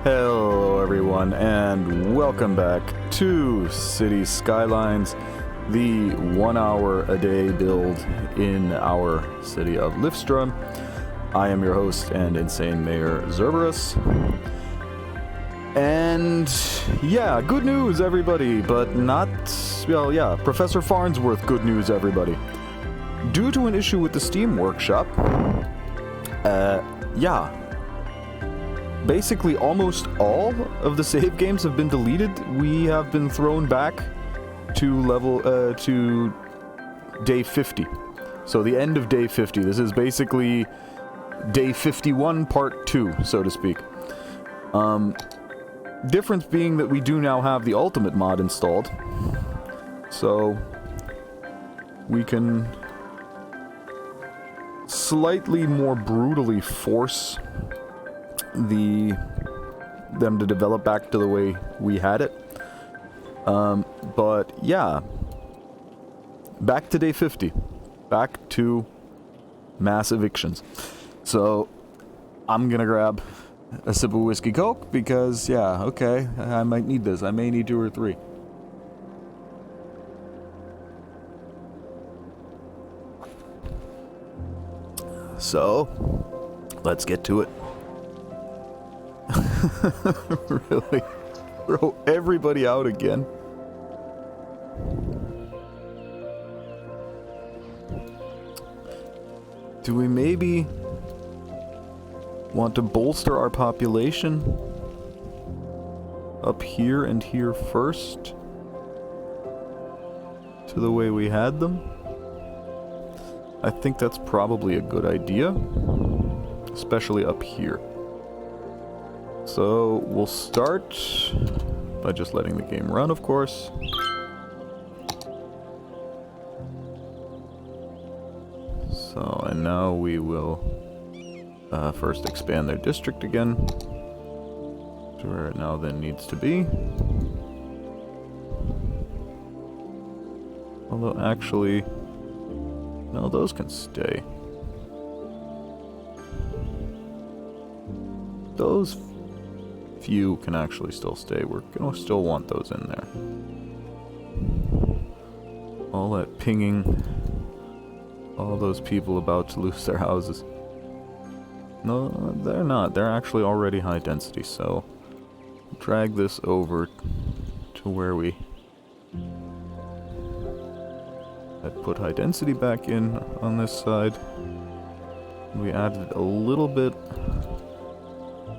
Hello everyone and welcome back to City Skylines, the 1 hour a day build in our city of Lifstrom. I am your host and insane mayor Zerberus. And yeah, good news everybody, but not, well yeah, Professor Farnsworth good news everybody. Due to an issue with the Steam Workshop, basically almost all of the save games have been deleted. We have been thrown back to day 50. So the end of day 50. This is basically day 51 part 2, so to speak. Difference being that we do now have the ultimate mod installed. So we can slightly more brutally force them to develop back to the way we had it. But yeah, back to day 50, back to mass evictions. So I'm gonna grab a sip of whiskey coke because yeah, okay, I might need this. I may need 2 or 3. So let's get to it. Really? Throw everybody out again? Do we maybe want to bolster our population up here and here first to the way we had them? I think that's probably a good idea, especially up here. So we'll start by just letting the game run, of course. So, and now we will first expand their district again to where it now then needs to be. Although actually, no, those can stay. Those few can actually still stay. We're gonna still want those in there. All that pinging, all those people about to lose their houses. No, they're not. They're actually already high density, so drag this over to where we had put high density back in on this side. We added a little bit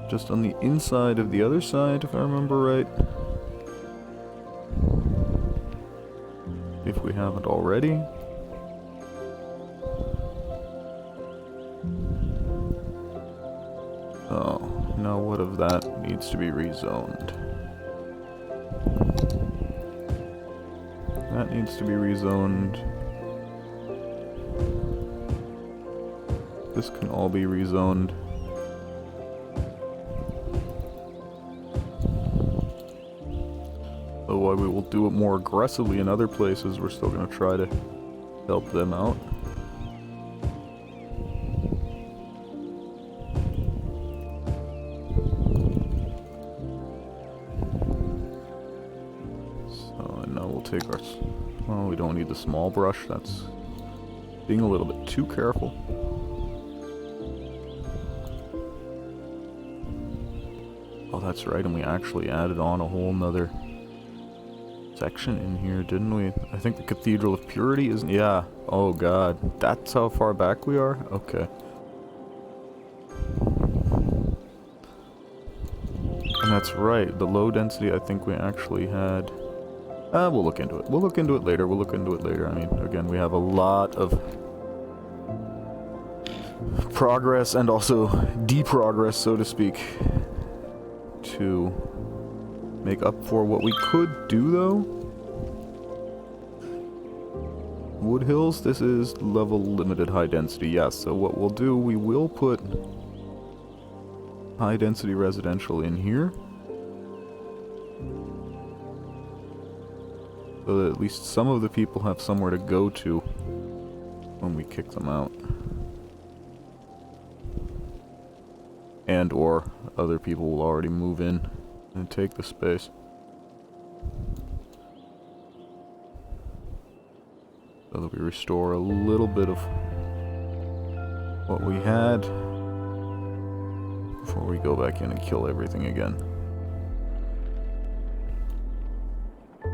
just on the inside of the other side, if I remember right. If we haven't already. Oh, now what of that needs to be rezoned? That needs to be rezoned. This can all be rezoned. While we will do it more aggressively in other places, we're still going to try to help them out. So, and now we'll take our... Well, we don't need the small brush. That's being a little bit too careful. Oh, that's right, and we actually added on a whole nother section in here, didn't we? I think the Cathedral of Purity isn't... Yeah. Oh god. That's how far back we are? Okay. And that's right. The low density, I think we actually had... we'll look into it. We'll look into it later. We'll look into it later. I mean, again, we have a lot of progress and also deprogress, so to speak, to make up for. What we could do, though... Wood Hills, this is level limited high density, yes. So what we'll do, we will put high density residential in here. So that at least some of the people have somewhere to go to when we kick them out. and or other people will already move in and take the space. So that we restore a little bit of what we had before we go back in and kill everything again.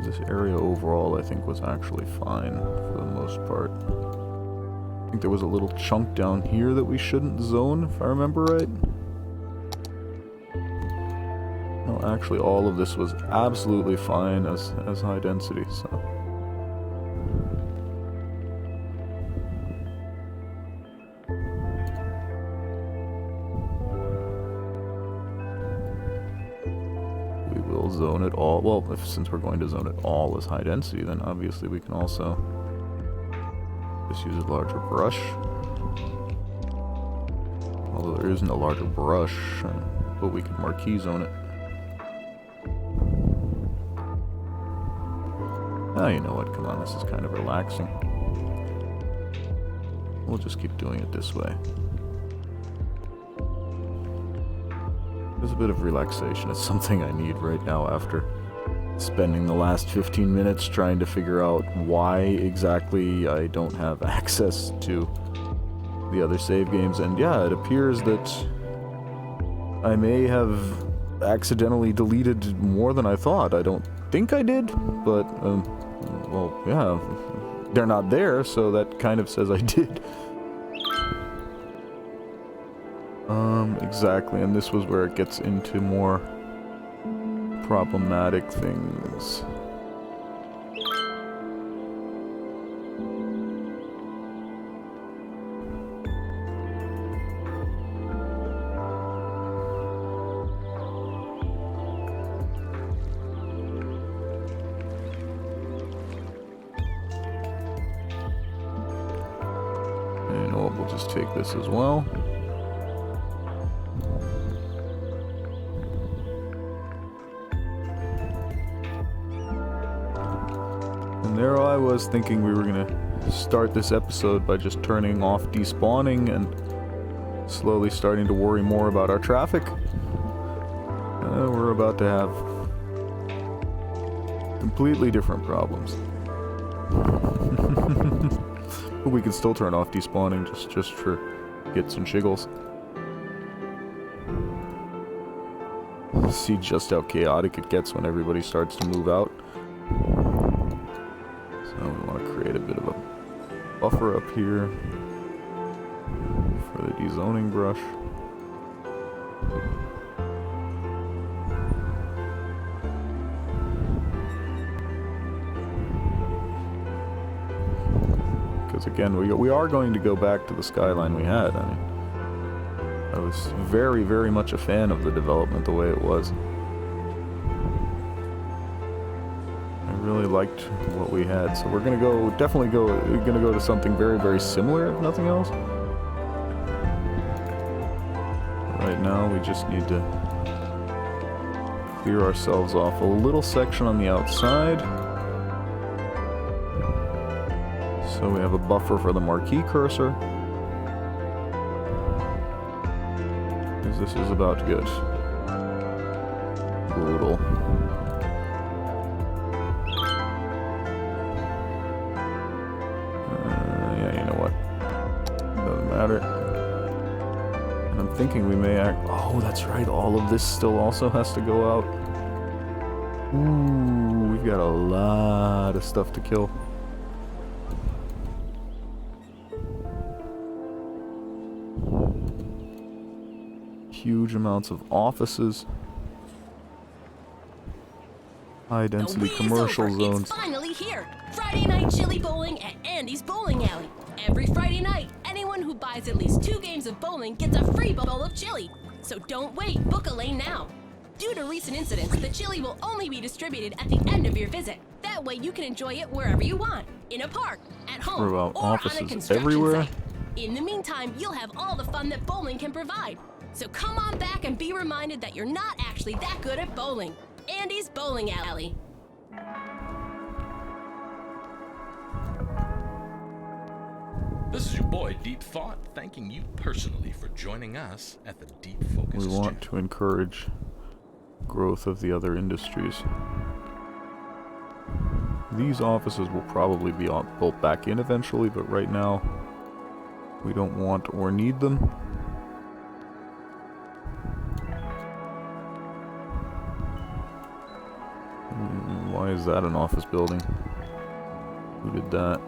This area overall, I think, was actually fine for the most part. I think there was a little chunk down here that we shouldn't zone, if I remember right. No, actually, all of this was absolutely fine as high density, so... zone it all. Well, since we're going to zone it all as high density, then obviously we can also just use a larger brush. Although there isn't a larger brush, but we can marquee zone it. Oh, you know what? Come on, this is kind of relaxing. We'll just keep doing it this way. There's a bit of relaxation. It's something I need right now after spending the last 15 minutes trying to figure out why exactly I don't have access to the other save games. And yeah, it appears that I may have accidentally deleted more than I thought. I don't think I did, but, well, yeah, they're not there, so that kind of says I did. Exactly, and this was where it gets into more problematic things. And you know what, we'll just take this as well. There I was thinking we were gonna start this episode by just turning off despawning and slowly starting to worry more about our traffic. We're about to have completely different problems. But we can still turn off despawning just for gits and shiggles. See just how chaotic it gets when everybody starts to move out. So we want to create a bit of a buffer up here for the dezoning brush. Because again, we are going to go back to the skyline we had. I mean, I was very, very much a fan of the development the way it was. Really liked what we had, so we're gonna go to something very, very similar, if nothing else. Right now we just need to clear ourselves off a little section on the outside so we have a buffer for the marquee cursor, because this is about to get brutal. And I'm thinking we may act... Oh, that's right, all of this still also has to go out. Ooh, we've got a lot of stuff to kill. Huge amounts of offices. High density commercial zones. It's finally here! Friday night chili bowling at Andy's Bowling Alley. Every Friday night, anyone who buys at least 2 games of bowling gets a free bowl of chili. So don't wait, book a lane now. Due to recent incidents, the chili will only be distributed at the end of your visit. That way you can enjoy it wherever you want. In a park, at home, or on a construction everywhere. site. In the meantime, you'll have all the fun that bowling can provide. So come on back and be reminded that you're not actually that good at bowling. Andy's Bowling Alley. This is your boy, Deep Thought, thanking you personally for joining us at the Deep Focus We want to encourage growth of the other industries. These offices will probably be built back in eventually, but right now we don't want or need them. Why is that an office building? Who did that?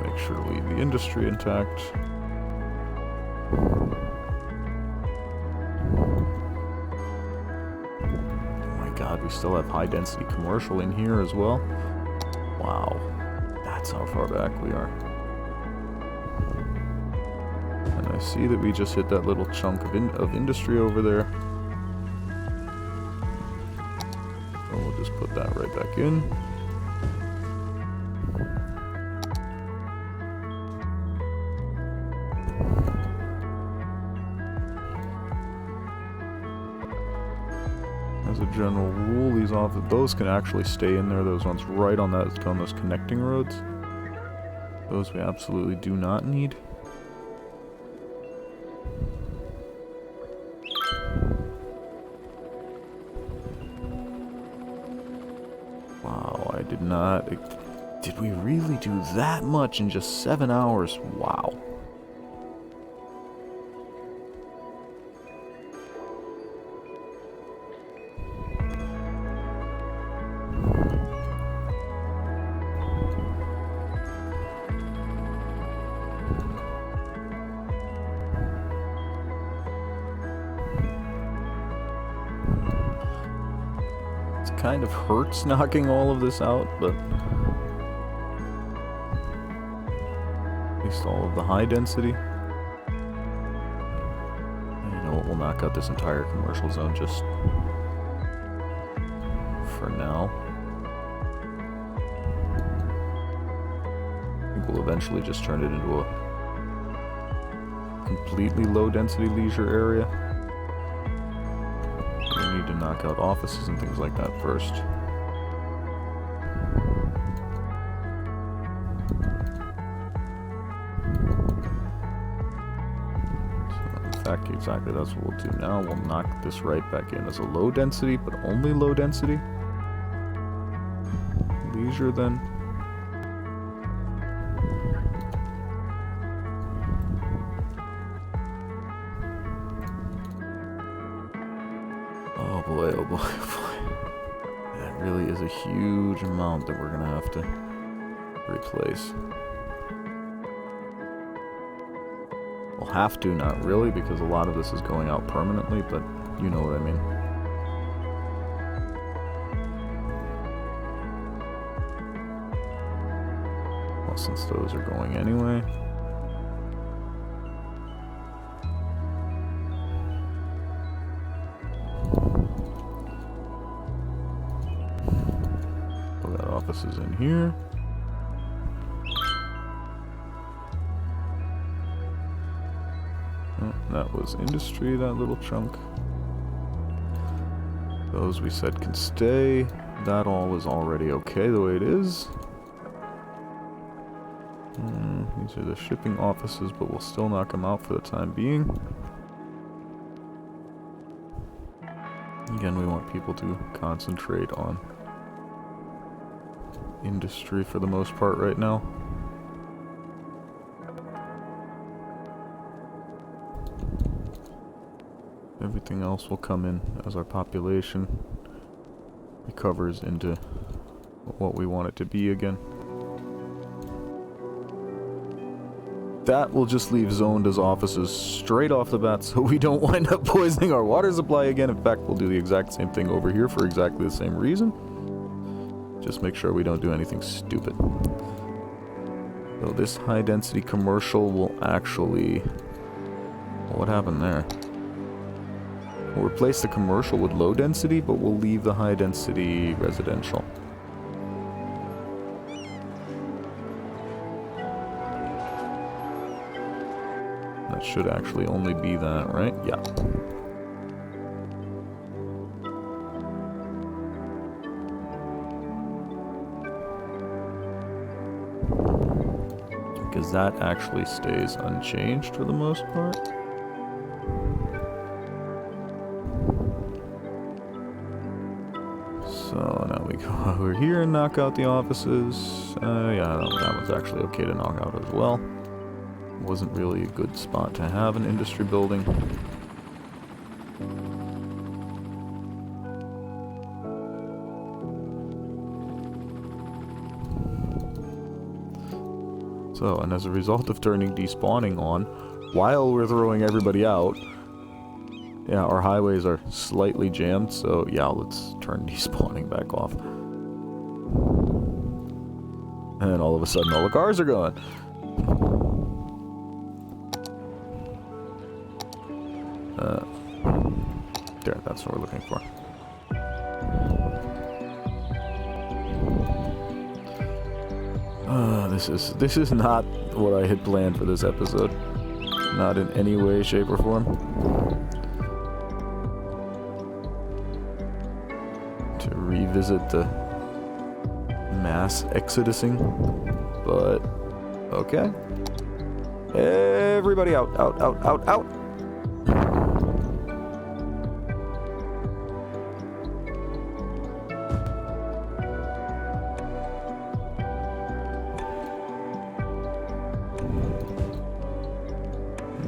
Make sure to leave the industry intact. Oh my god, we still have high density commercial in here as well. Wow, that's how far back we are. And I see that we just hit that little chunk of industry over there. So we'll just put that right back in. As a general rule, those can actually stay in there. Those ones right on those connecting roads. Those we absolutely do not need. Wow, I did not... Did we really do that much in just 7 hours? Wow. Kind of hurts knocking all of this out, but at least all of the high density. And you know what, we'll knock out this entire commercial zone just for now. I think we'll eventually just turn it into a completely low density leisure area. To knock out offices and things like that first. So in fact, exactly that's what we'll do now. We'll knock this right back in as a low density, but only low density. Leisure then. Oh boy, oh boy, oh boy. That really is a huge amount that we're gonna have to replace. We'll have to, not really, because a lot of this is going out permanently, but you know what I mean. Well, since those are going anyway. Offices in here. Oh, that was industry, that little chunk. Those we said can stay. That all is already okay the way it is. These are the shipping offices, but we'll still knock them out for the time being. Again, we want people to concentrate on industry for the most part right now. Everything else will come in as our population recovers into what we want it to be again. That will just leave zoned as offices straight off the bat so we don't wind up poisoning our water supply again. In fact, we'll do the exact same thing over here for exactly the same reason. Just make sure we don't do anything stupid. So this high density commercial will actually... What happened there? We'll replace the commercial with low density, but we'll leave the high density residential. That should actually only be that, right? Yeah. Because that actually stays unchanged for the most part. So now we go over here and knock out the offices. Yeah, that one's actually okay to knock out as well. Wasn't really a good spot to have an industry building. So, and as a result of turning despawning on, while we're throwing everybody out, yeah, our highways are slightly jammed, so yeah, let's turn despawning back off. And all of a sudden all the cars are gone. There, that's what we're looking for. This is not what I had planned for this episode. Not in any way, shape, or form. To revisit the mass exodusing, but okay. Everybody out, out, out, out, out.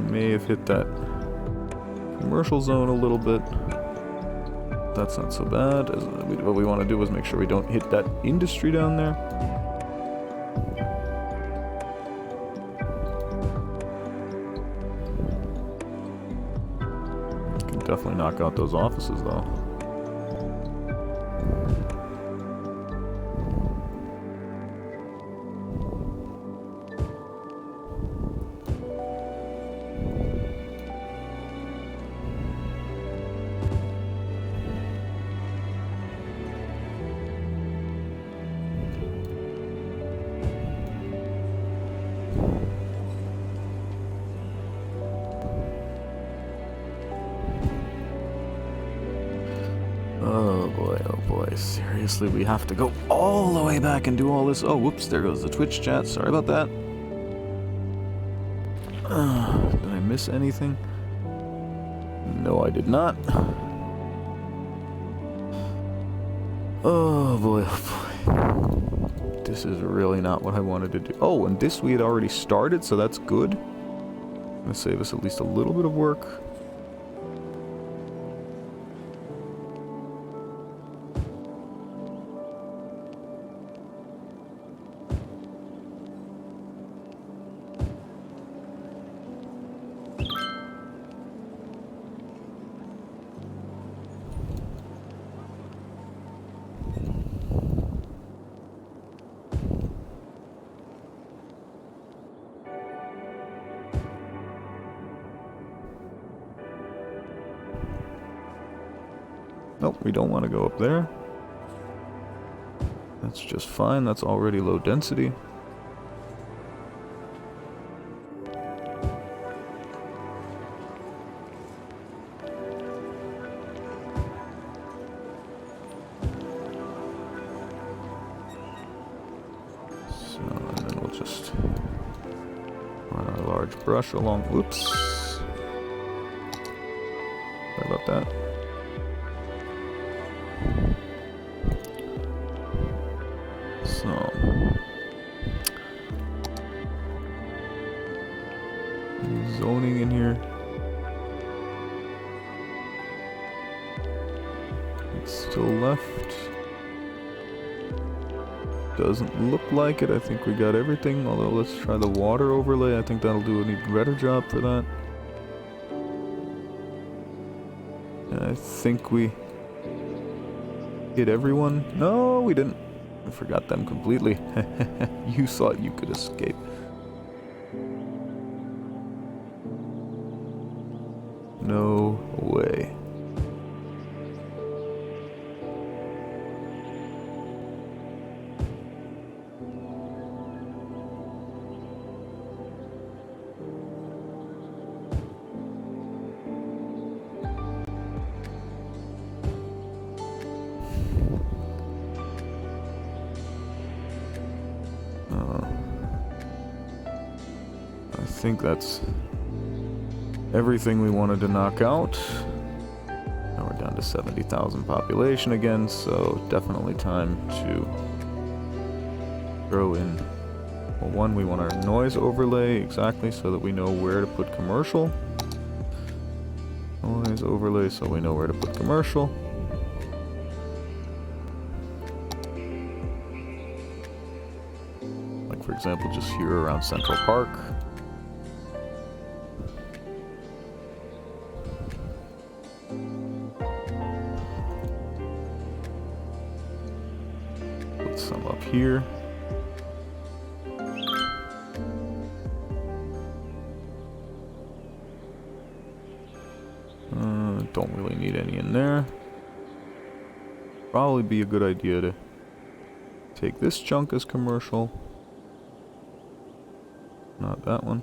May have hit that commercial zone a little bit. That's not so bad. What we want to do is make sure we don't hit that industry down there. Can definitely knock out those offices though. Oh boy, seriously, we have to go all the way back and do all this. Oh, whoops, there goes the Twitch chat. Sorry about that. Did I miss anything? No, I did not. Oh boy, oh boy. This is really not what I wanted to do. Oh, and this we had already started, so that's good. Gonna save us at least a little bit of work. Nope, we don't want to go up there. That's just fine, that's already low density. So, and then we'll just run our large brush along. Oops. Sorry about that. So, zoning in here. It's still left. Doesn't look like it. I think we got everything. Although let's try the water overlay. I think that'll do an even better job for that. And I think we hit everyone. No, we didn't. I forgot them completely. You thought you could escape. No way. think that's everything we wanted to knock out. Now we're down to 70,000 population again, so definitely time to throw in, well, one, we want our noise overlay exactly so that we know where to put commercial. Noise overlay so we know where to put commercial. Like for example, just here around Central Park. Put some up here. Don't really need any in there. Probably be a good idea to take this chunk as commercial. Not that one.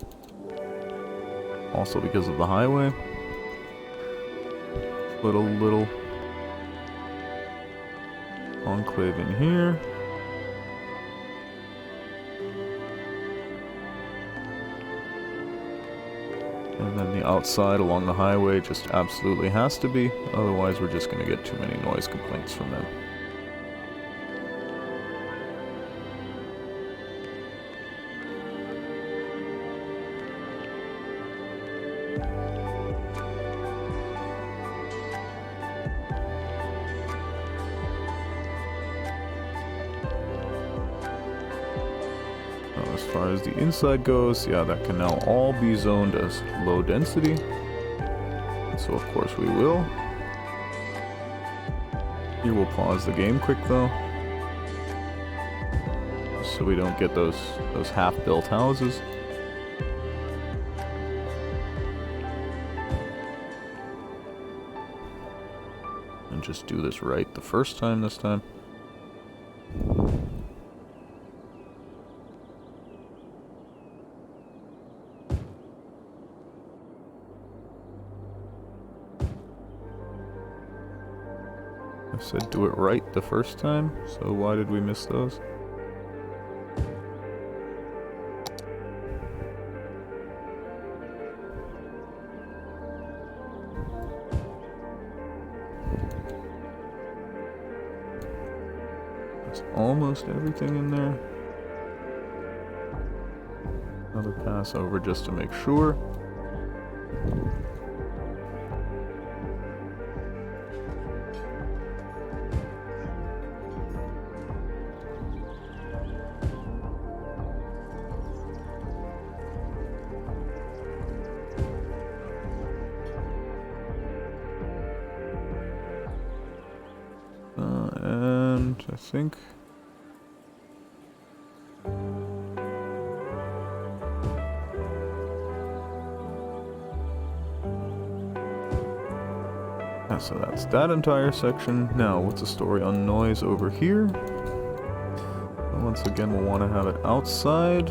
Also because of the highway. Put a little enclave in here. And then the outside along the highway just absolutely has to be, otherwise we're just going to get too many noise complaints from them. As far as the inside goes, yeah, that can now all be zoned as low density. So of course we will. Here we'll pause the game quick though, so we don't get those half-built houses. And just do this right the first time this time. I said do it right the first time, so why did we miss those? That's almost everything in there. Another pass over just to make sure. And I think yeah, so that's that entire section. Now, what's the story on noise over here? Well, once again, we'll want to have it outside.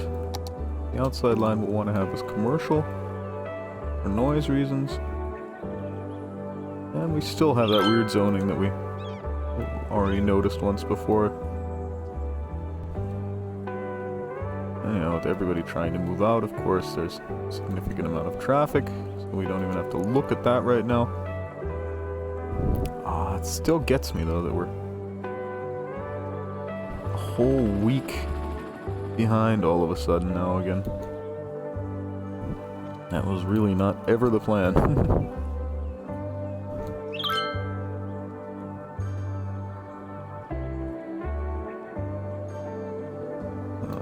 The outside line we'll want to have as commercial for noise reasons. And we still have that weird zoning that we already noticed once before. And, you know, with everybody trying to move out, of course, there's a significant amount of traffic, so we don't even have to look at that right now. It still gets me, though, that we're a whole week behind all of a sudden now again. That was really not ever the plan.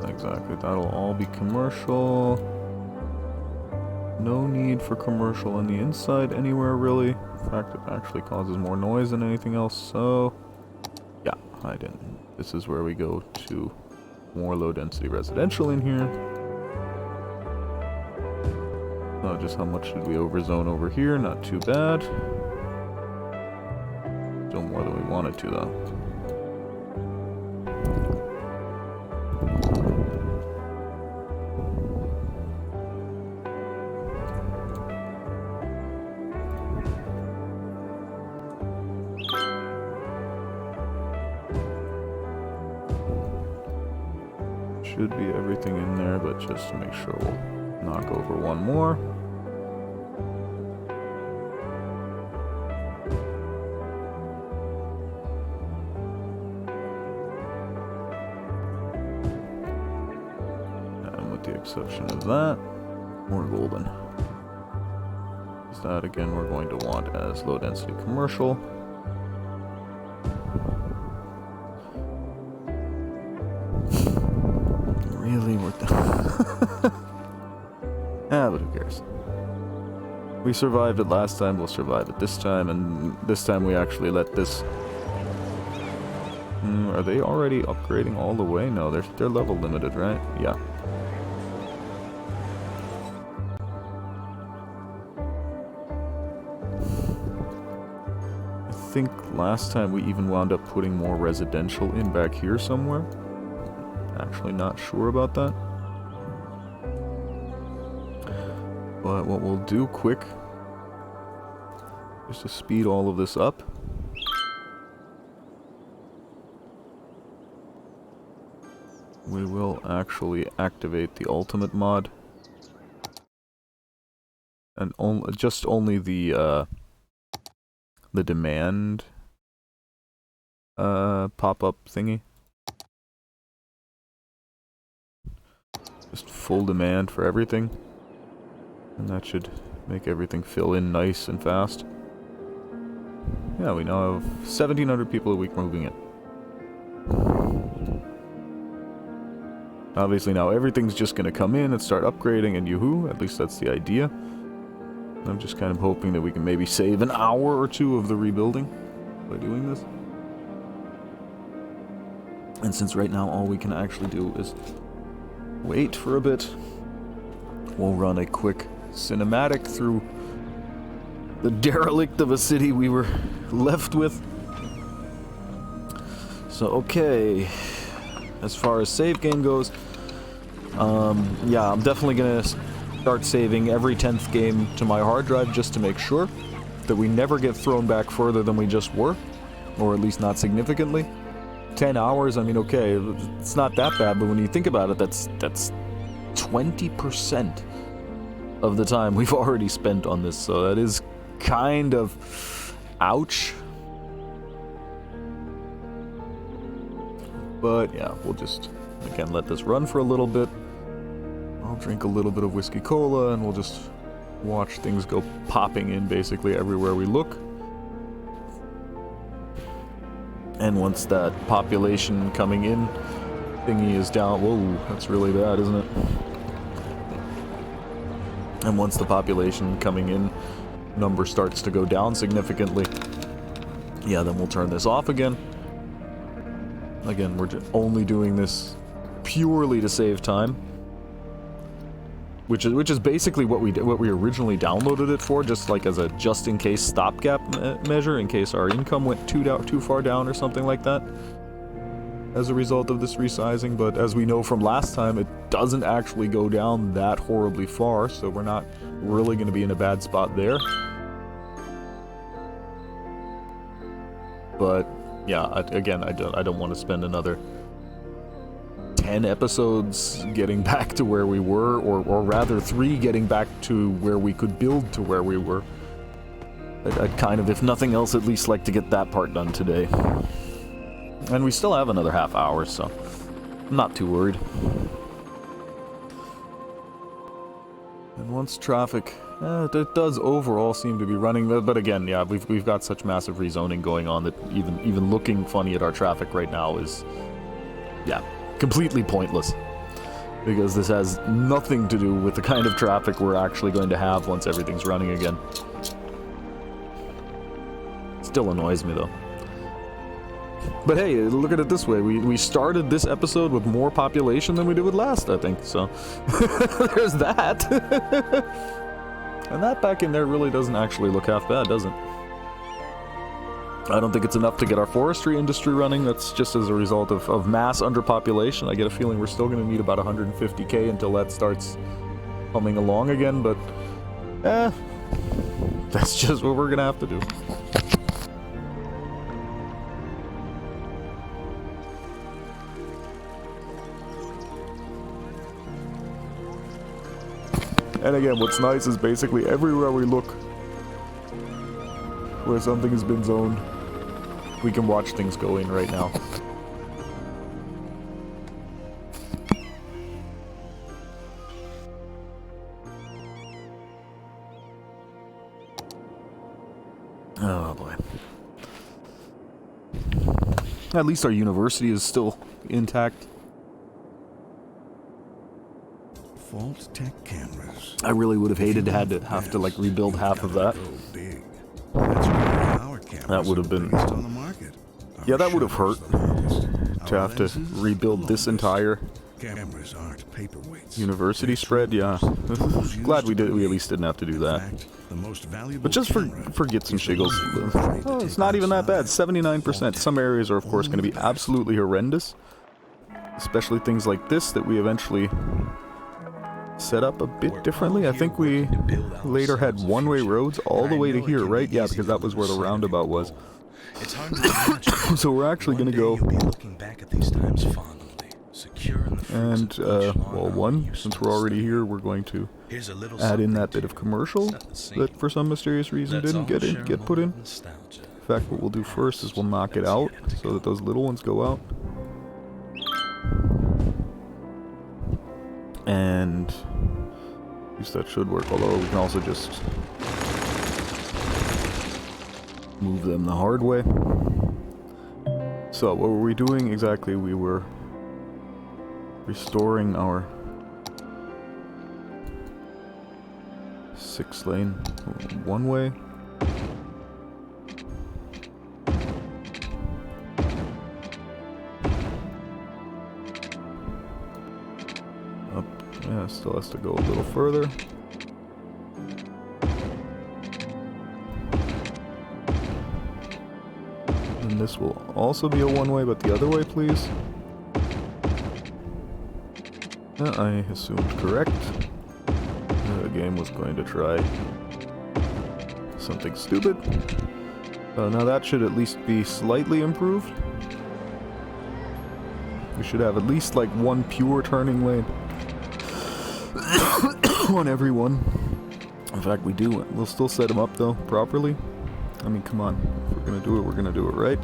Exactly, that'll all be commercial. No need for commercial on the inside anywhere, really. In fact, it actually causes more noise than anything else, so yeah, I didn't. This is where we go to more low-density residential in here. Just how much did we overzone over here? Not too bad. Still more than we wanted to, though. Should be everything in there, but just to make sure we'll Knock over one more. And with the exception of that, more golden. That again we're going to want as low density commercial. Really worth it. But who cares? We survived it last time, we'll survive it this time, and this time we actually let this... are they already upgrading all the way? No, they're level limited, right? Yeah. I think last time we even wound up putting more residential in back here somewhere. Actually not sure about that. But what we'll do quick, just to speed all of this up. We will actually activate the ultimate mod. And just only the demand pop-up thingy. Just full demand for everything. And that should make everything fill in nice and fast. Yeah, we now have 1,700 people a week moving in. Obviously now everything's just going to come in and start upgrading and yoo-hoo, at least that's the idea. I'm just kind of hoping that we can maybe save an hour or two of the rebuilding by doing this. And since right now all we can actually do is wait for a bit, we'll run a quick cinematic through the derelict of a city we were left with. So, okay. As far as save game goes, yeah, I'm definitely gonna start saving every 10th game to my hard drive just to make sure that we never get thrown back further than we just were, or at least not significantly. 10 hours, I mean, okay, it's not that bad, but when you think about it, that's 20% of the time we've already spent on this, so that is kind of ouch. But yeah, we'll just, again, let this run for a little bit. I'll drink a little bit of whiskey cola and we'll just watch things go popping in basically everywhere we look. And once that population coming in thingy is down, whoa, that's really bad, isn't it? And once the population coming in number starts to go down significantly, yeah, then we'll turn this off again. Again, we're only doing this purely to save time, which is basically what we originally downloaded it for, just like as a just-in-case stopgap measure in case our income went too far down or something like that as a result of this resizing. But as we know from last time, it doesn't actually go down that horribly far, so we're not really going to be in a bad spot there. But yeah, again, I don't want to spend another 10 episodes getting back to where we were, or rather 3 getting back to where we could build to where we were. I'd kind of, if nothing else, at least like to get that part done today. And we still have another half hour, so I'm not too worried. And once traffic, it does overall seem to be running, but again, yeah, we've got such massive rezoning going on that even looking funny at our traffic right now is, yeah, completely pointless. Because this has nothing to do with the kind of traffic we're actually going to have once everything's running again. Still annoys me though. But hey, look at it this way, we started this episode with more population than we did with last, I think, so there's that. And that back in there really doesn't actually look half bad, does it? I don't think it's enough to get our forestry industry running. That's just as a result of mass underpopulation. I get a feeling we're still going to need about 150k until that starts humming along again, but that's just what we're going to have to do. And again, what's nice is basically everywhere we look where something has been zoned, we can watch things going right now. Oh boy. At least our university is still intact. Fault tech cameras. I really would have hated to have to like rebuild half of that. That would have been... Yeah, that would have hurt to have to rebuild this entire university spread. Yeah, glad we at least didn't have to do that. But just for gits and shiggles, it's not even that bad. 79%. Some areas are of course going to be absolutely horrendous, especially things like this that we eventually set up a bit differently. I think we later had one-way roads all the way to here, right? Yeah, because that was where the roundabout was. So we're actually going to go and, well, one, since we're already here, we're going to add in that bit of commercial that for some mysterious reason didn't get put in. In fact, what we'll do first is we'll knock it out so that those little ones go out. And at least that should work, although we can also just move them the hard way. So what were we doing exactly? We were restoring our 6-lane one-way. Up, yeah, still has to go a little further. And this will also be a one-way, but the other way, please. I assumed correct. The game was going to try something stupid. Now that should at least be slightly improved. We should have at least like one pure turning lane on every one. In fact, we do. We'll still set them up though, properly. I mean, come on. If we're gonna do it, we're gonna do it right.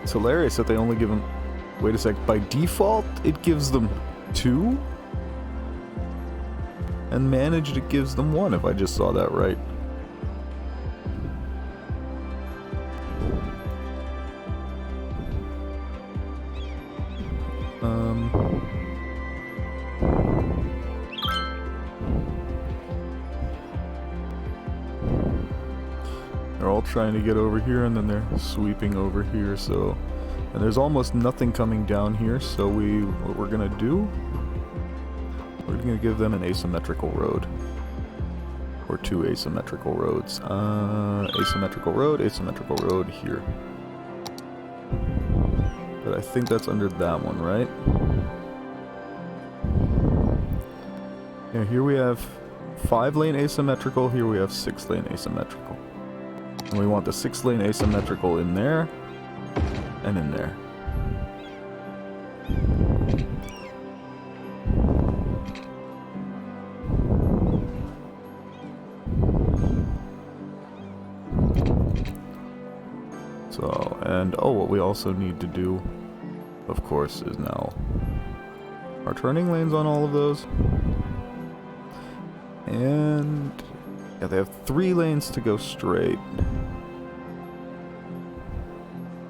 It's hilarious that they only give them... Wait a sec. By default, it gives them 2? And managed, it gives them 1, if I just saw that right. They're all trying to get over here, and then they're sweeping over here, so... And there's almost nothing coming down here, so what we're gonna do... We're gonna give them an asymmetrical road. Or 2 asymmetrical roads. Asymmetrical road here. But I think that's under that one, right? Yeah, here we have 5-lane asymmetrical, here we have 6-lane asymmetrical. And we want the 6-lane asymmetrical in there, and in there. So, and oh, what we also need to do, of course, is now our turning lanes on all of those. And yeah, they have 3 lanes to go straight.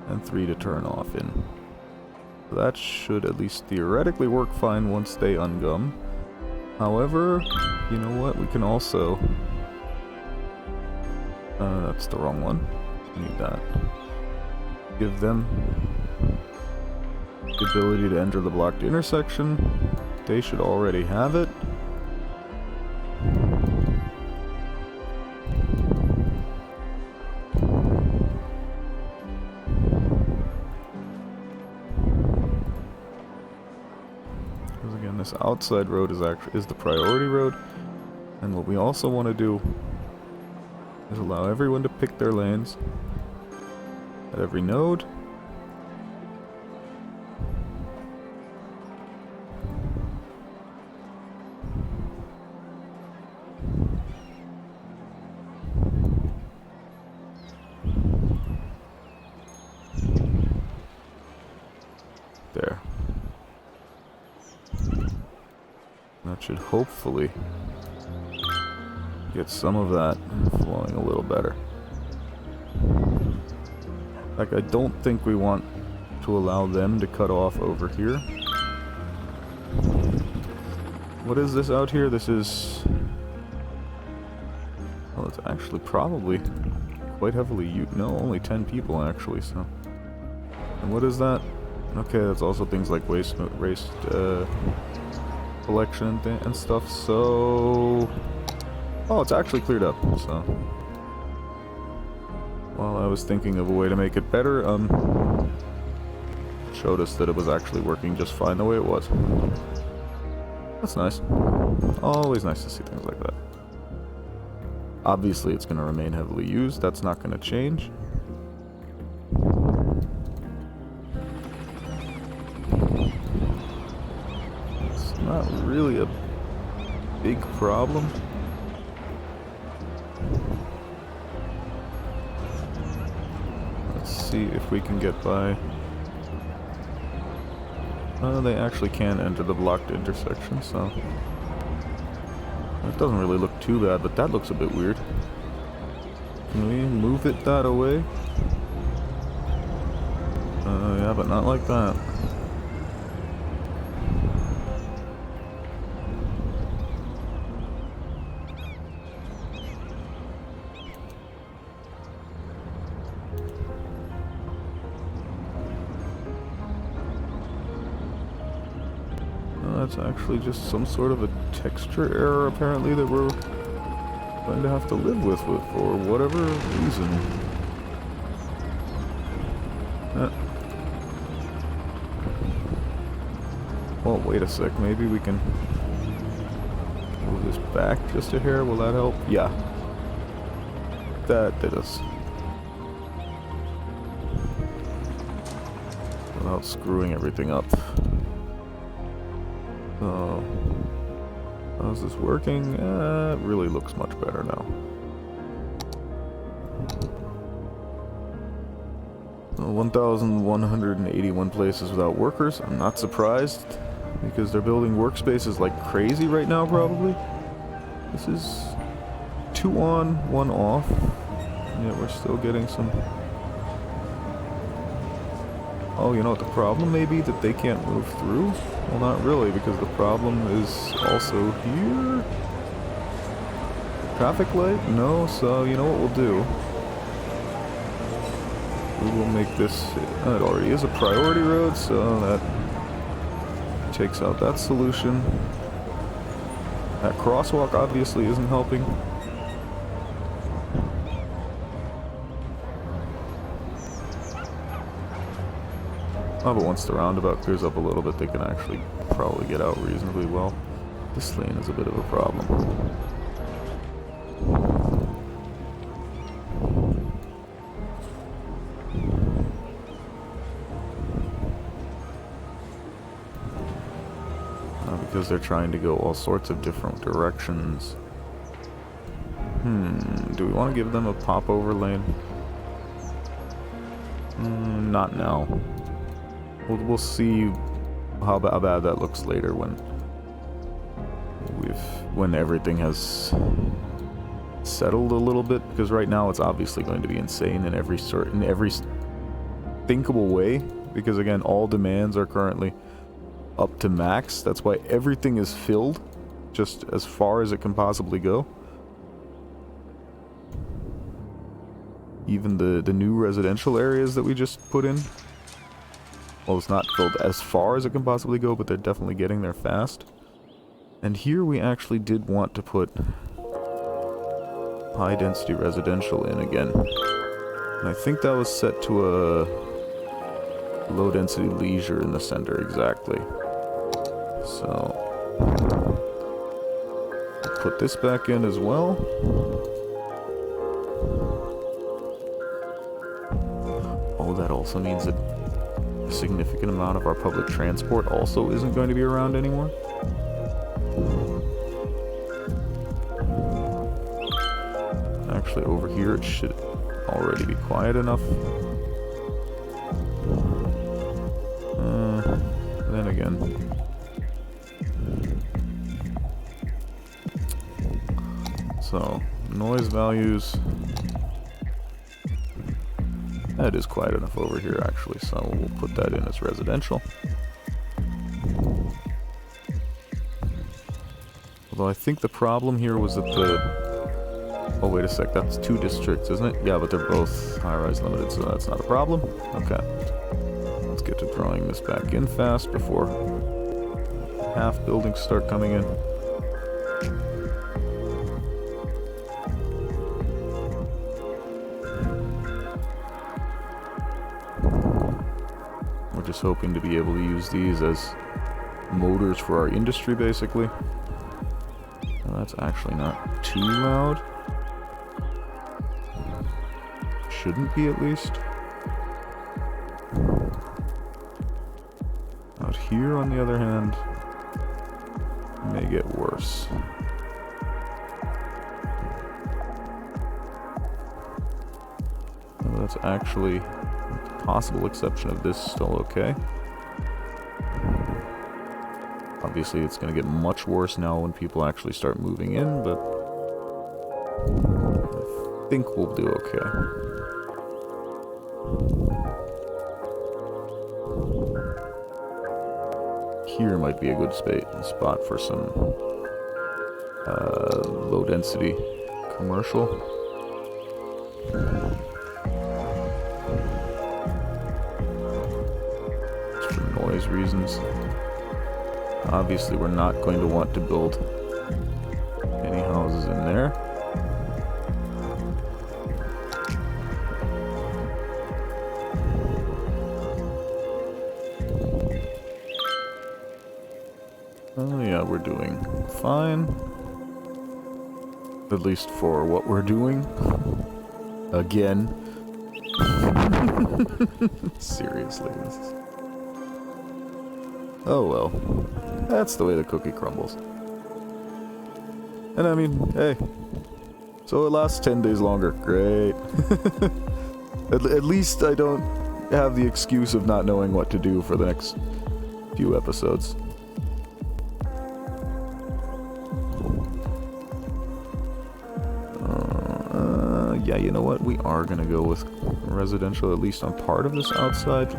And 3 to turn off in. So that should at least theoretically work fine once they ungum. However, you know what? We can also... that's the wrong one. Need that. Give them the ability to enter the blocked intersection. They should already have it. Because again, this outside road is the priority road. And what we also want to do is allow everyone to pick their lanes at every node. There. That should hopefully get some of that flowing a little better. Like, I don't think we want to allow them to cut off over here. What is this out here? This is... well, it's actually probably quite heavily no, only 10 people actually, so... and what is that? Okay, that's also things like waste collection and stuff, so... oh, it's actually cleared up, so... while I was thinking of a way to make it better, showed us that it was actually working just fine the way it was. That's nice. Always nice to see things like that. Obviously, it's going to remain heavily used. That's not going to change. It's not really a big problem. Let's see if we can get by. They actually can enter the blocked intersection, so... it doesn't really look too bad, but that looks a bit weird. Can we move it that away? Yeah, but not like that. That's actually just some sort of a texture error, apparently, that we're going to have to live with for whatever reason. Well, wait a sec. Maybe we can move this back just a hair. Will that help? Yeah. That did us. Without screwing everything up. So, how's this working? It really looks much better now. 1,181 places without workers. I'm not surprised, because they're building workspaces like crazy right now, probably. This is 2 on, 1 off. Yeah, we're still getting some... oh, you know what the problem may be? That they can't move through? Well, not really, because the problem is also here. Traffic light? No, so you know what we'll do? We will make this... it already is a priority road, so that takes out that solution. That crosswalk obviously isn't helping. Oh, but once the roundabout clears up a little bit, they can actually probably get out reasonably well. This lane is a bit of a problem. Because they're trying to go all sorts of different directions. Do we want to give them a pop-over lane? Not now. We'll see how bad that looks later when everything has settled a little bit, because right now it's obviously going to be insane in every thinkable way, because again, all demands are currently up to max. That's why everything is filled just as far as it can possibly go. Even the new residential areas that we just put in. Well, it's not filled as far as it can possibly go, but they're definitely getting there fast. And here we actually did want to put high density residential in again. And I think that was set to a low density leisure in the center exactly. So put this back in as well. also means that a significant amount of our public transport also isn't going to be around anymore. Actually, over here it should already be quiet enough. Then again. So, noise values. That is quiet enough over here, actually, so we'll put that in as residential. Although I think the problem here was that the... Oh, wait a sec, that's 2 districts, isn't it? Yeah, but they're both high-rise limited, so that's not a problem. Okay. Let's get to drawing this back in fast before half buildings start coming in. We're just hoping to be able to use these as motors for our industry, basically. Well, that's actually not too loud. Shouldn't be, at least. Out here, on the other hand, may get worse. Well, that's actually, possible exception of this, still okay. Obviously, it's going to get much worse now when people actually start moving in, but I think we'll do okay. Here might be a good spot for some low density commercial. Just for noise reasons. Obviously, we're not going to want to build any houses in there. Oh yeah, we're doing fine. At least for what we're doing. Again. Seriously, this is... Oh well. That's the way the cookie crumbles. And I mean, hey. So it lasts 10 days longer. Great. At least I don't have the excuse of not knowing what to do for the next few episodes. Yeah, you know what? We are gonna go with residential, at least on part of this outside.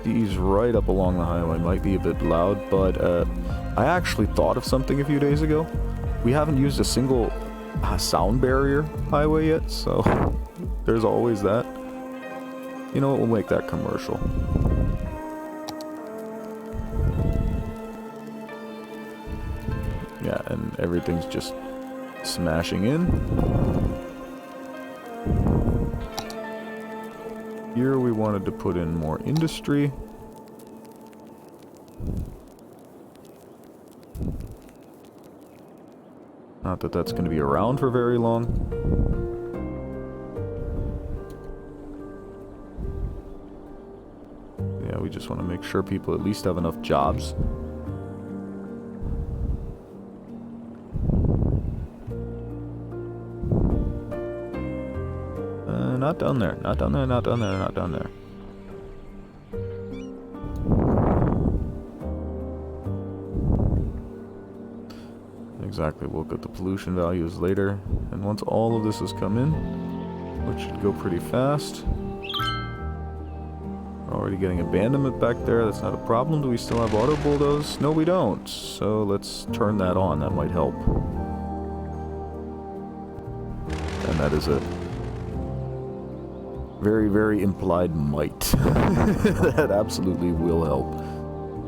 These right up along the highway might be a bit loud, but I actually thought of something a few days ago. We haven't used a single sound barrier highway yet, so there's always that. You know what? We'll make that commercial. Yeah, and everything's just smashing in. Here we wanted to put in more industry. Not that that's going to be around for very long. Yeah, we just want to make sure people at least have enough jobs. Not down there, not down there, not down there, not down there. Exactly, we'll get the pollution values later. And once all of this has come in, which should go pretty fast. We're already getting abandonment back there, that's not a problem. Do we still have auto bulldoze? No, we don't. So let's turn that on, that might help. And that is a very, very implied might. That absolutely will help.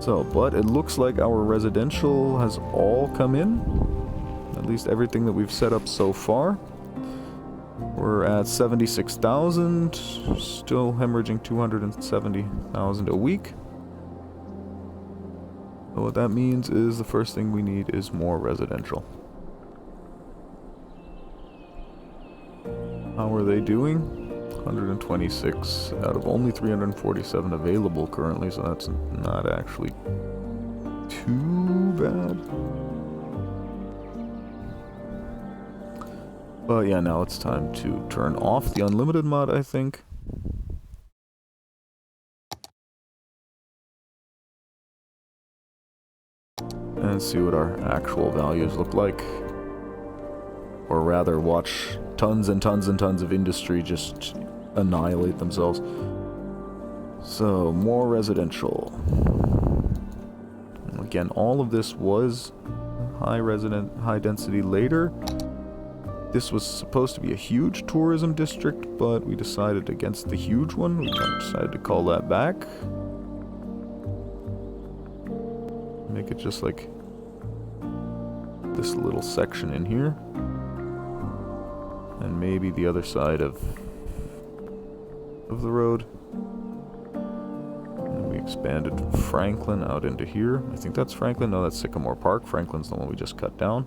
So, but it looks like our residential has all come in. At least everything that we've set up so far. We're at 76,000, still hemorrhaging 270,000 a week. So what that means is the first thing we need is more residential. are they doing? 126 out of only 347 available currently, so that's not actually too bad. But yeah, now it's time to turn off the unlimited mod, I think. And see what our actual values look like. Or rather, watch tons and tons and tons of industry just annihilate themselves. So, more residential. Again, all of this was high density later. This was supposed to be a huge tourism district, but we decided against the huge one. We decided to call that back. Make it just like this little section in here. And maybe the other side of the road. And we expanded Franklin out into here. I think that's Franklin. No, that's Sycamore Park. Franklin's the one we just cut down.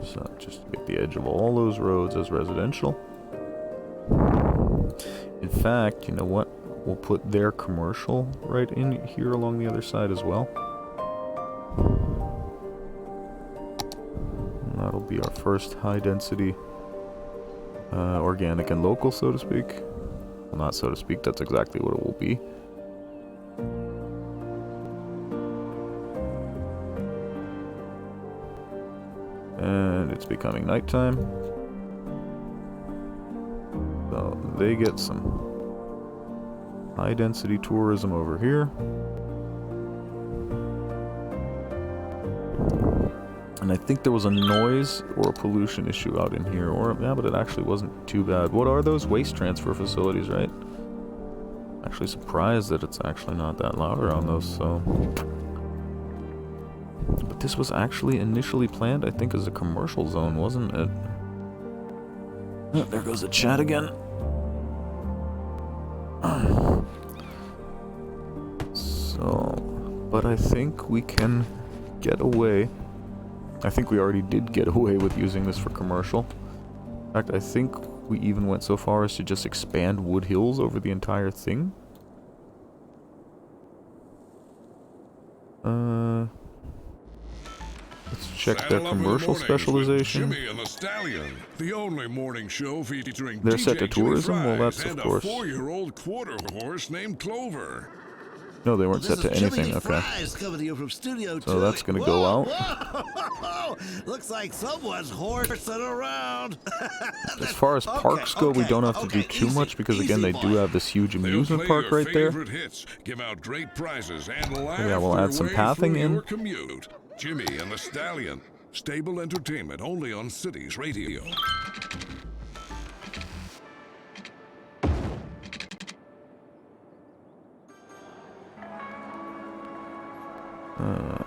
So just to get the edge of all those roads as residential. In fact, you know what? We'll put their commercial right in here along the other side as well. And that'll be our first high density organic and local, so to speak. Well, not so to speak, that's exactly what it will be. And it's becoming nighttime. So they get some high density tourism over here. And I think there was a noise or a pollution issue out in here. Or, yeah, but it actually wasn't too bad. What are those? Waste transfer facilities, right? Actually surprised that it's actually not that loud around those, so. But this was actually initially planned, I think, as a commercial zone, wasn't it? Oh, there goes the chat again. So, but I think we can get away. I think we already did get away with using this for commercial. In fact, I think we even went so far as to just expand Wood Hills over the entire thing. Let's check their commercial specialization. Jimmy and the Stallion, the only morning show featuring They're DJ set to tourism? Chili Well, that's Fries of and course. a 4-year-old quarter horse named Clover. No, they weren't set to anything. Okay. So that's gonna go out. Whoa. Looks like someone's horsing around. As far as parks go, we don't have to do too much because again, they do have this huge amusement park right there. Hits, give out great prizes, and laugh Yeah, we'll add some pathing in. your commute. Jimmy and the Stallion, stable entertainment only on Cities Radio.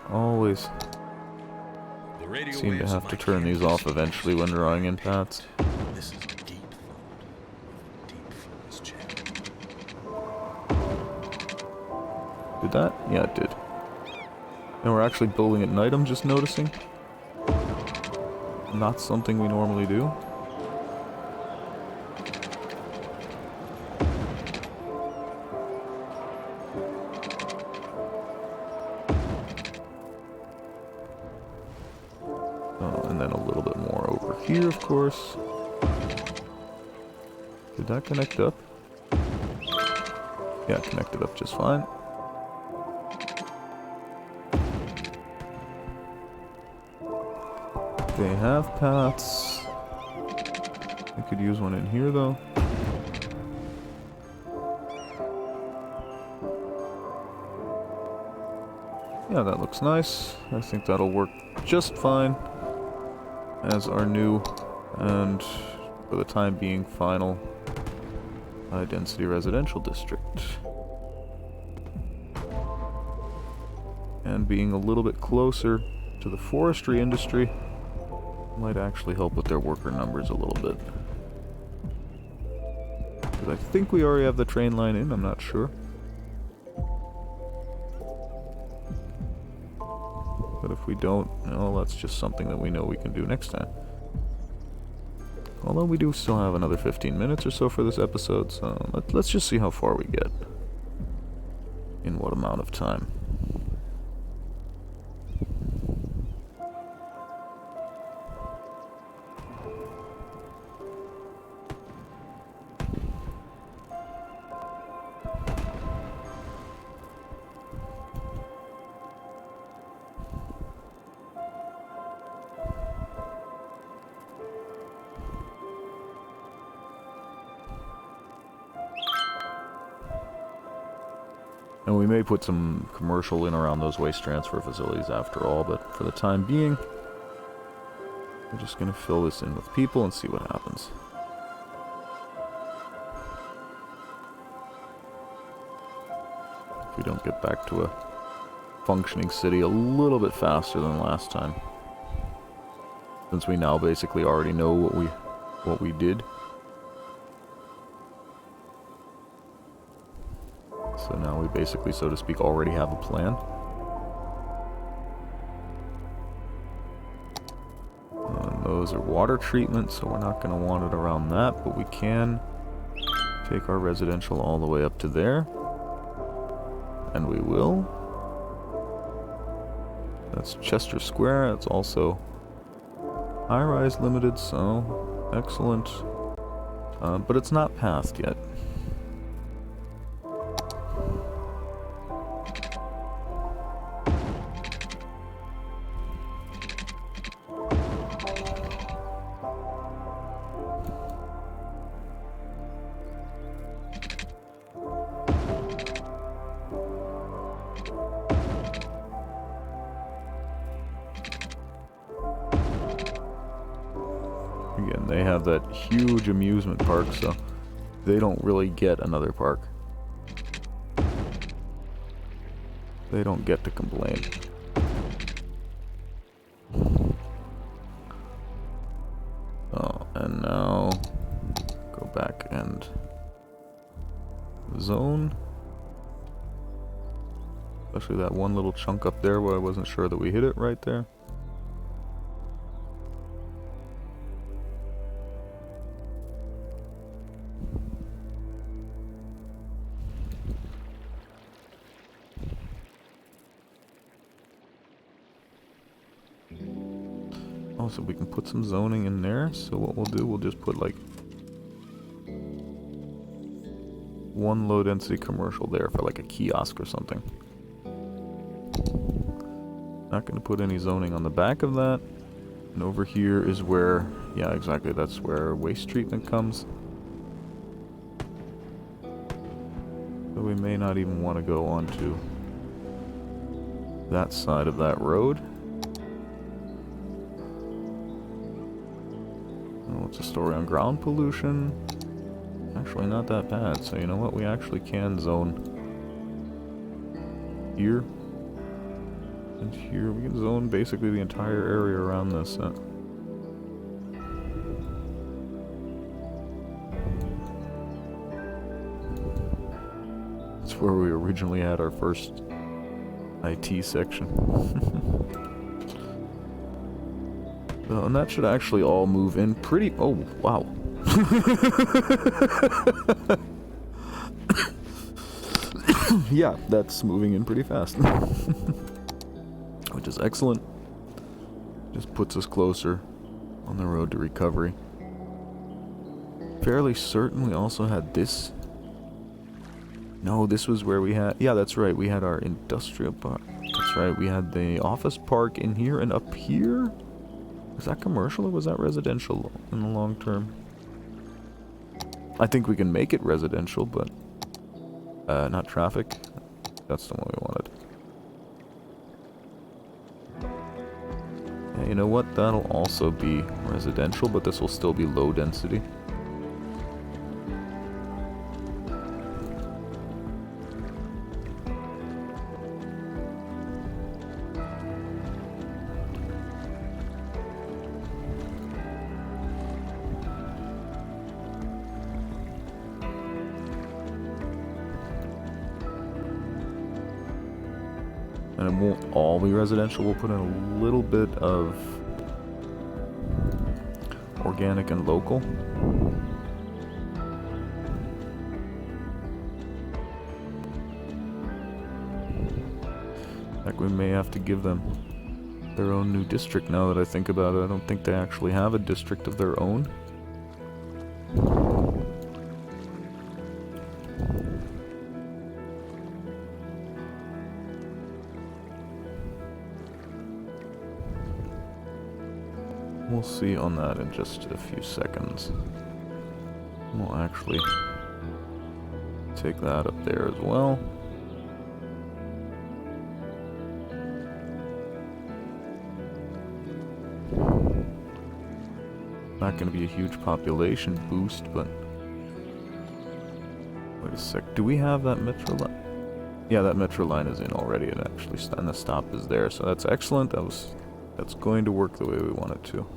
Always seem to have to turn these off eventually when drawing in paths. This is deep from this channel. Did that? Yeah, it did. And we're actually building at night, I'm just noticing. Not something we normally do. Here, of course. Did that connect up? Yeah, it connected up just fine. They have paths. I could use one in here, though. Yeah, that looks nice. I think that'll work just fine as our new and, for the time being, final high-density residential district. And being a little bit closer to the forestry industry might actually help with their worker numbers a little bit. Because I think we already have the train line in, I'm not sure. But if we don't, well, that's just something that we know we can do next time. Although we do still have another 15 minutes or so for this episode, so let's just see how far we get. In what amount of time. And we may put some commercial in around those waste transfer facilities after all, but for the time being, we're just going to fill this in with people and see what happens. If we don't get back to a functioning city a little bit faster than last time. Since we now basically already know what we did. So now we basically, so to speak, already have a plan. And those are water treatment, so we're not going to want it around that, but we can take our residential all the way up to there. And we will. That's Chester Square. That's also high-rise limited, so excellent. But it's not passed yet. Again, they have that huge amusement park, so they don't really get another park. They don't get to complain. Oh, and now go back and zone. Especially that one little chunk up there where I wasn't sure that we hit it right there. Also, we can put some zoning in there. So what we'll do, we'll just put like one low density commercial there for like a kiosk or something. Not going to put any zoning on the back of that. And over here is where, yeah, exactly, that's where waste treatment comes. So we may not even want to go onto that side of that road. What's the story on ground pollution? Actually not that bad, so you know what, we actually can zone here and here. We can zone basically the entire area around this. That's where we originally had our first IT section. And that should actually all move in pretty... Oh, wow. Yeah, that's moving in pretty fast. Which is excellent. Just puts us closer on the road to recovery. Fairly certain we also had this. No, this was where we had... Yeah, that's right. We had our industrial park. That's right. We had the office park in here and up here. Was that commercial or was that residential in the long term? I think we can make it residential, but not traffic. That's the one we wanted. Yeah, you know what? That'll also be residential, but this will still be low density. And it won't all be residential. We'll put in a little bit of organic and local. Like we may have to give them their own new district now that I think about it. I don't think they actually have a district of their own. We'll see on that in just a few seconds. We'll actually take that up there as well. Not going to be a huge population boost, but wait a sec. Do we have that metro line? Yeah, that metro line is in already. It actually, and the stop is there, so that's excellent. That's going to work the way we want it to.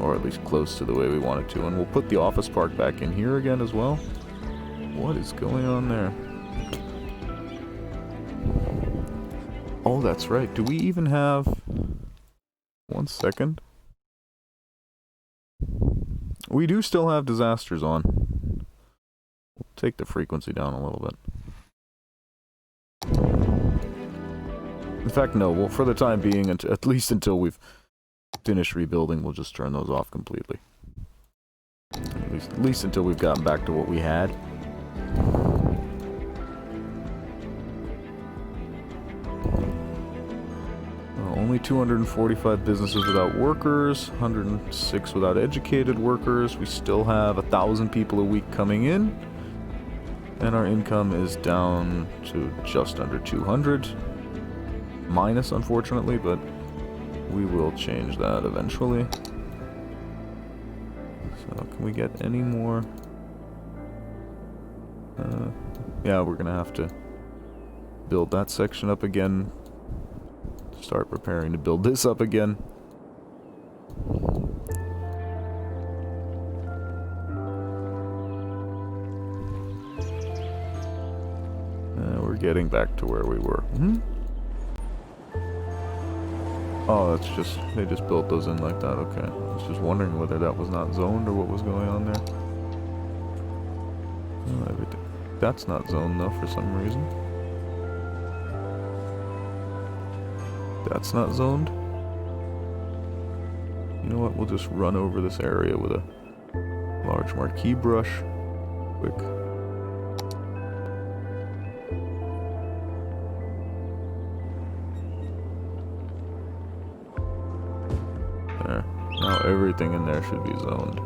Or at least close to the way we want it to. And we'll put the office park back in here again as well. What is going on there? Oh, that's right. Do we even have... 1 second. We do still have disasters on. We'll take the frequency down a little bit. In fact, no. Well, for the time being, at least until we've finished rebuilding, we'll just turn those off completely. At least until we've gotten back to what we had. Only 245 businesses without workers, 106 without educated workers. We still have 1,000 people a week coming in. And our income is down to just under 200. Minus, unfortunately, but we will change that eventually. So, can we get any more? Yeah, we're gonna have to build that section up again. Start preparing to build this up again. We're getting back to where we were. Oh, that's just, they just built those in like that, okay. I was just wondering whether that was not zoned or what was going on there. Oh, everything. That's not zoned though for some reason. That's not zoned. You know what, we'll just run over this area with a large marquee brush. Quick. There. Now everything in there should be zoned.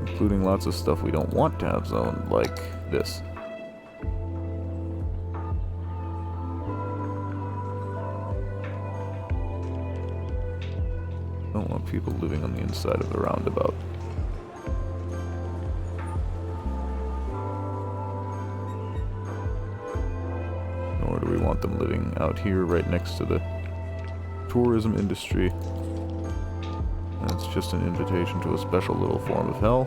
Including lots of stuff we don't want to have zoned, like this. Don't want people living on the inside of the roundabout. Nor do we want them living out here right next to the tourism industry. And it's just an invitation to a special little form of hell.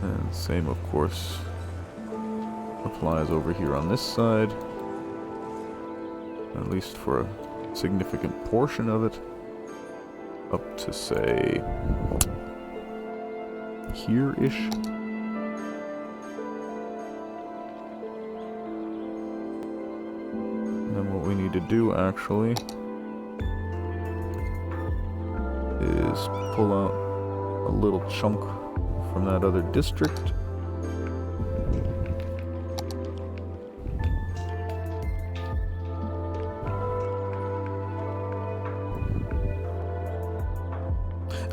And same, of course, applies over here on this side. At least for a significant portion of it, up to say here-ish. And then what we need to do actually is pull out a little chunk from that other district.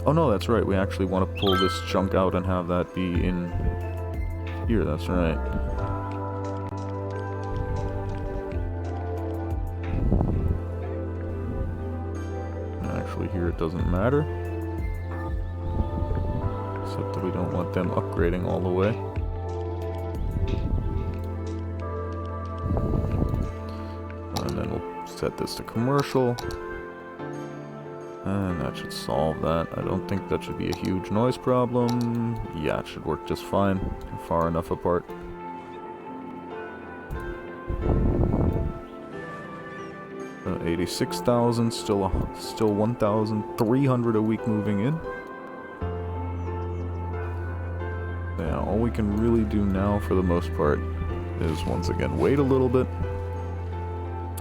Oh no, that's right, we actually want to pull this chunk out and have that be in here, that's right. And actually here it doesn't matter. Except that we don't want them upgrading all the way. And then we'll set this to commercial. And that should solve that. I don't think that should be a huge noise problem. Yeah, it should work just fine. They're far enough apart. 86,000, still 1,300 a week moving in. Yeah, all we can really do now for the most part is once again wait a little bit.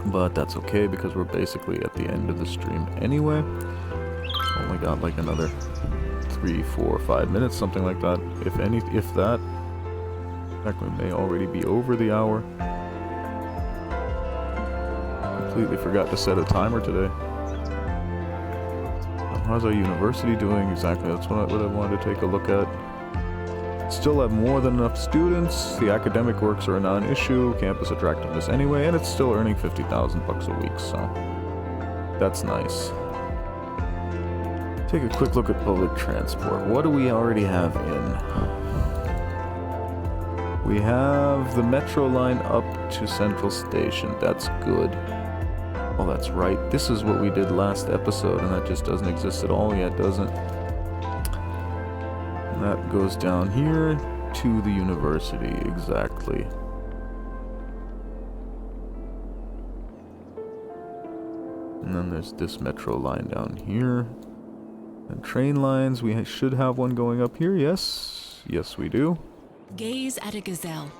But that's okay because we're basically at the end of the stream anyway. Only got like another 3, 4, 5 minutes, something like that. If that. In fact, we may already be over the hour. Completely forgot to set a timer today. How's our university doing? Exactly, that's what I wanted to take a look at. Still have more than enough students. The academic works are a non-issue. Campus attractiveness anyway, and it's still earning 50,000 bucks a week, so that's nice. Take a quick look at public transport. What do we already have in? We have the metro line up to Central Station. That's good. Oh, that's right. This is what we did last episode, and that just doesn't exist at all yet, does it? And that goes down here to the university, exactly. And then there's this metro line down here. And train lines, we should have one going up here, yes. Yes, we do. Gaze at a gazelle.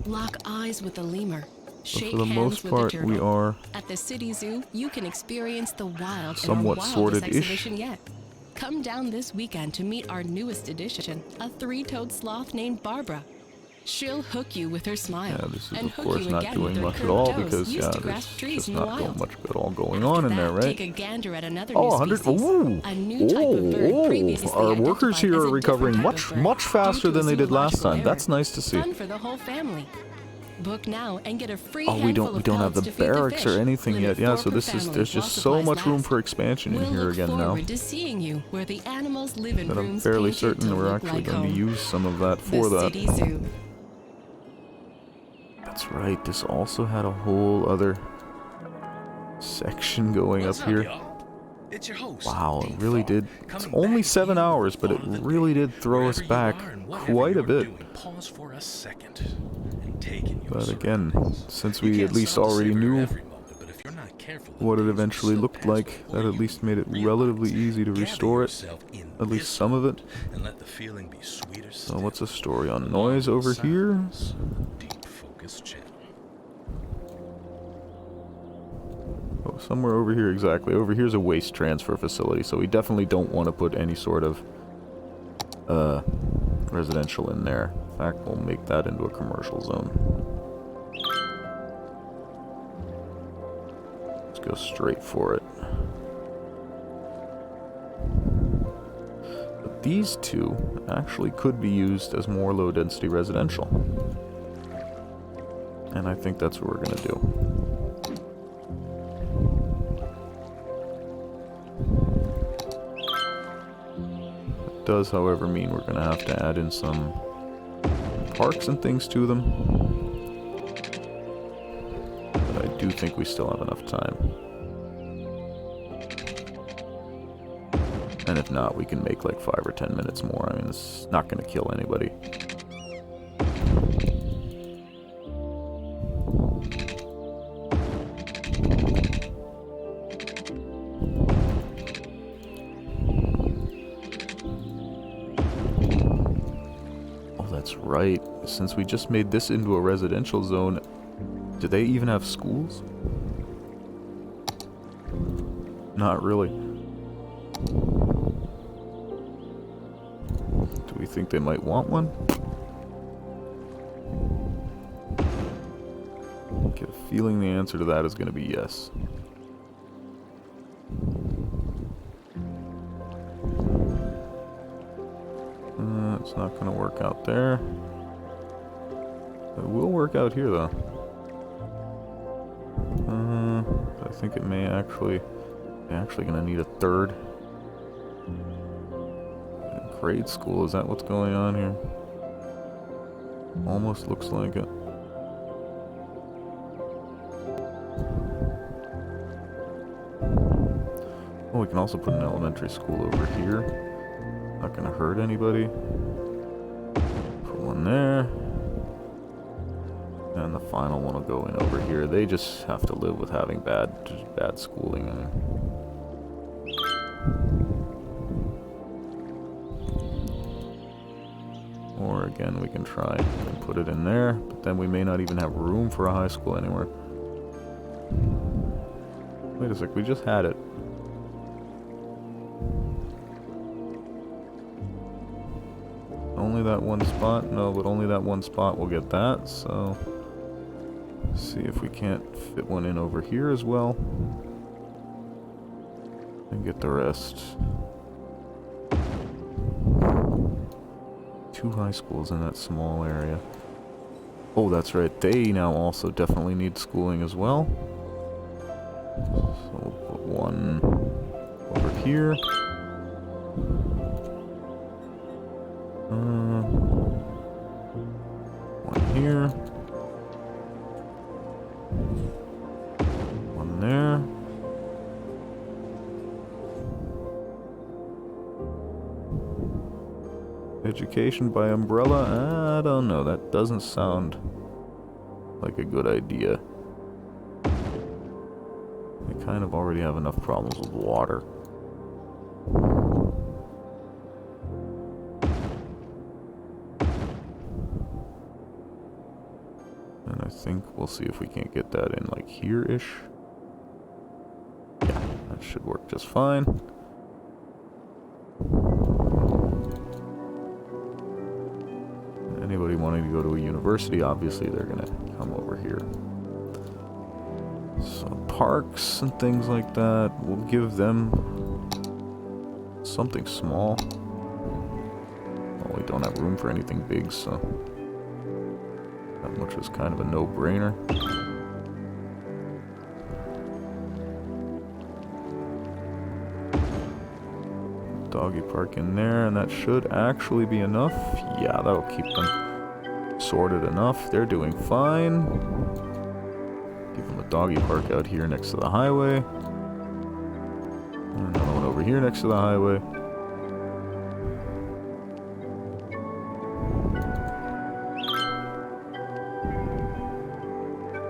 Lock eyes with a lemur. Shake for the hands most with part, a turtle. we are At the city zoo, you can experience the wild somewhat in our wildest sorted-ish. exhibition yet. Come down this weekend to meet our newest addition, a three-toed sloth named Barbara. She'll hook you with her smile. Yeah, this is and of hook course you not again doing with her much at curved all toes because used yeah, to there's grasp trees just in the not wild. much at all going After on in there, that, right? Take a gander at another Oh, new 100. species, Ooh, a new type of bird previously our workers identified here as are a recovering different type of bird much due faster to a than they did last zoological time. error. That's nice to see. Fun for the whole family. Book now and get a free Oh, we don't have the handful of pellets to feed barracks or fish. anything Limit yet. Yeah, 4 so per this is family there's while just so supplies much room last. for expansion in We'll here look again now. forward to seeing you where the animals live in But I'm rooms fairly painted certain to we're look actually like going to home. use some of that for the that. City Zoo. That's right. This also had a whole other section going What's up here. y'all? It's your host. Wow, it Dean really Fogg, did. It's coming only back 7 to you hours, with but it thought of the really day. did throw us Wherever you back are and whatever quite a you're bit. doing, pause for a second and take in your But again, surroundings. since You we can't at least stop to already savor knew every moment, but if you're not careful, what it the days will eventually slip looked past like, before that at you least made it realize. relatively easy to Gather restore it, yourself in at least this some of it. moment and let the feeling be sweeter So still. what's the story on Along noise with over here? sounds, Deep Focus Channel. Oh, somewhere over here, exactly. Over here's a waste transfer facility, so we definitely don't want to put any sort of residential in there. In fact, we'll make that into a commercial zone. Let's go straight for it. But these two actually could be used as more low-density residential. And I think that's what we're going to do. Does, however, mean we're going to have to add in some parks and things to them. But I do think we still have enough time. And if not, we can make like 5 or 10 minutes more. I mean, it's not going to kill anybody. That's right. Since we just made this into a residential zone, do they even have schools? Not really. Do we think they might want one? I get a feeling the answer to that is going to be yes. It's not going to work out there. It will work out here, though. I think it may actually... Actually going to need a third. Grade school, is that what's going on here? Almost looks like it. Oh, we can also put an elementary school over here. Not gonna hurt anybody. Put one there. And the final one will go in over here. They just have to live with having bad schooling. Or again, we can try and put it in there, but then we may not even have room for a high school anywhere. Wait a sec, we just had it. Only that one spot? No, but only that one spot will get that, so... see if we can't fit one in over here as well. And get the rest. 2 high schools in that small area. Oh, that's right. They now also definitely need schooling as well. So we'll put one over here. One here. One there. Education by umbrella? I don't know. That doesn't sound like a good idea. We kind of already have enough problems with water. And I think we'll see if we can't get that in like here-ish. Yeah, that should work just fine. Anybody wanting to go to a university, obviously they're gonna come over here. So parks and things like that, we'll give them something small. Well, we don't have room for anything big, so that much was kind of a no-brainer. Doggy park in there, and that should actually be enough. Yeah, that'll keep them sorted enough. They're doing fine. Give them a doggy park out here next to the highway. And another one over here next to the highway.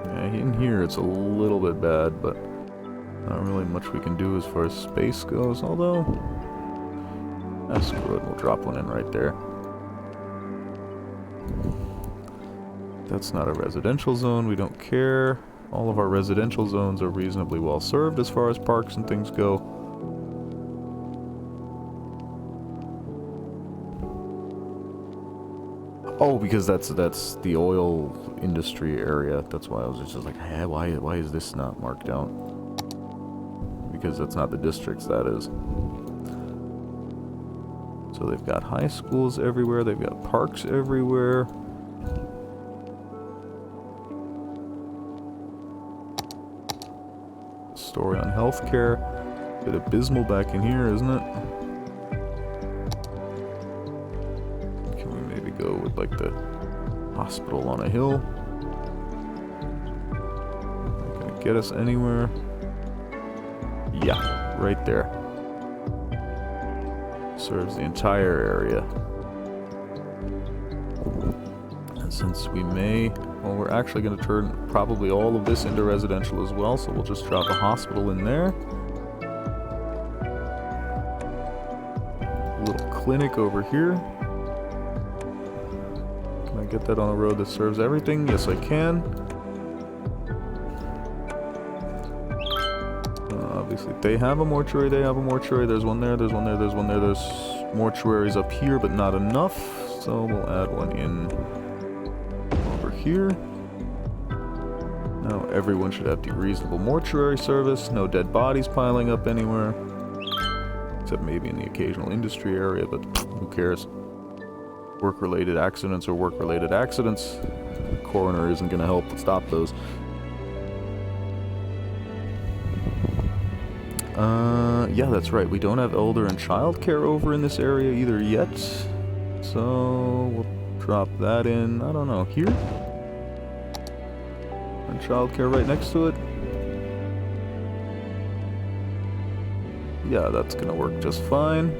Yeah, in here it's a little bit bad, but not really much we can do as far as space goes, although... screw it, we'll drop one in right there. That's not a residential zone, we don't care. All of our residential zones are reasonably well served as far as parks and things go. Oh, because that's the oil industry area. That's why I was just like, hey, why is this not marked out? Because that's not the districts, that is. So they've got high schools everywhere, they've got parks everywhere. Story on healthcare. Bit abysmal back in here, isn't it? Can we maybe go with like the hospital on a hill? Not gonna get us anywhere. Yeah, right there. Serves the entire area. And since we may, well, we're actually going to turn probably all of this into residential as well, so we'll just drop a hospital in there. A little clinic over here. Can I get that on a road that serves everything? Yes, I can. Obviously, they have a mortuary, there's one there, there's one there, there's one there, there's mortuaries up here, but not enough, so we'll add one in over here. Now everyone should have reasonable mortuary service, no dead bodies piling up anywhere, except maybe in the occasional industry area, but who cares? Work-related accidents are work-related accidents. The coroner isn't going to help stop those. Yeah, that's right. We don't have elder and childcare over in this area either yet. So, we'll drop that in, I don't know, here? And childcare right next to it? Yeah, that's gonna work just fine.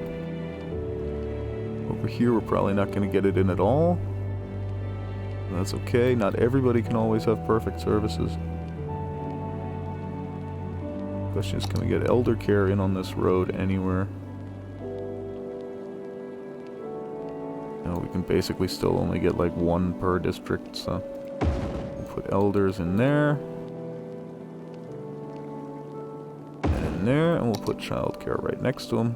Over here, we're probably not gonna get it in at all. That's okay. Not everybody can always have perfect services. Question is, can we get elder care in on this road anywhere? No, we can basically still only get like one per district, so we'll put elders in there. And in there, and we'll put childcare right next to them.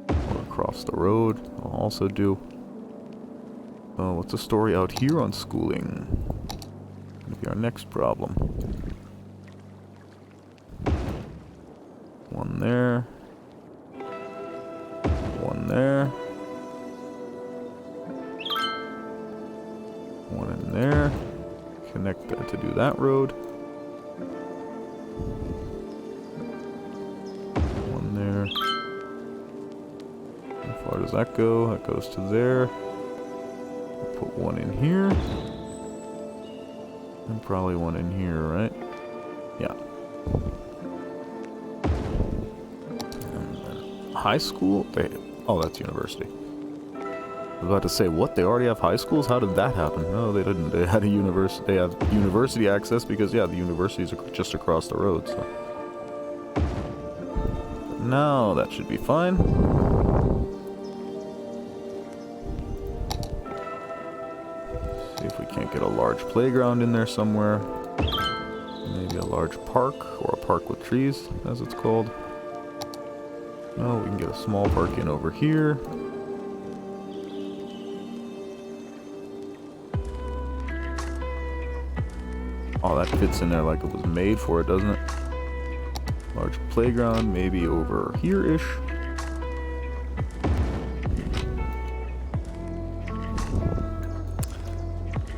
Or across the road, I'll also do. Oh, what's the story out here on schooling? Gonna be our next problem. One there. One there. One in there. Connect that to do that road. One there. How far does that go? That goes to there. We'll put one in here. And probably one in here, right? Yeah. And then high school? Oh, that's university. I was about to say, what? They already have high schools? How did that happen? No, they didn't. They had a university. They have university access because, yeah, the universities are just across the road. So now that should be fine. See if we can't get a large playground in there somewhere. Maybe a large park or a park with trees, as it's called. No, we can get a small park in over here. Oh, that fits in there like it was made for it, doesn't it? Large playground, maybe over here-ish.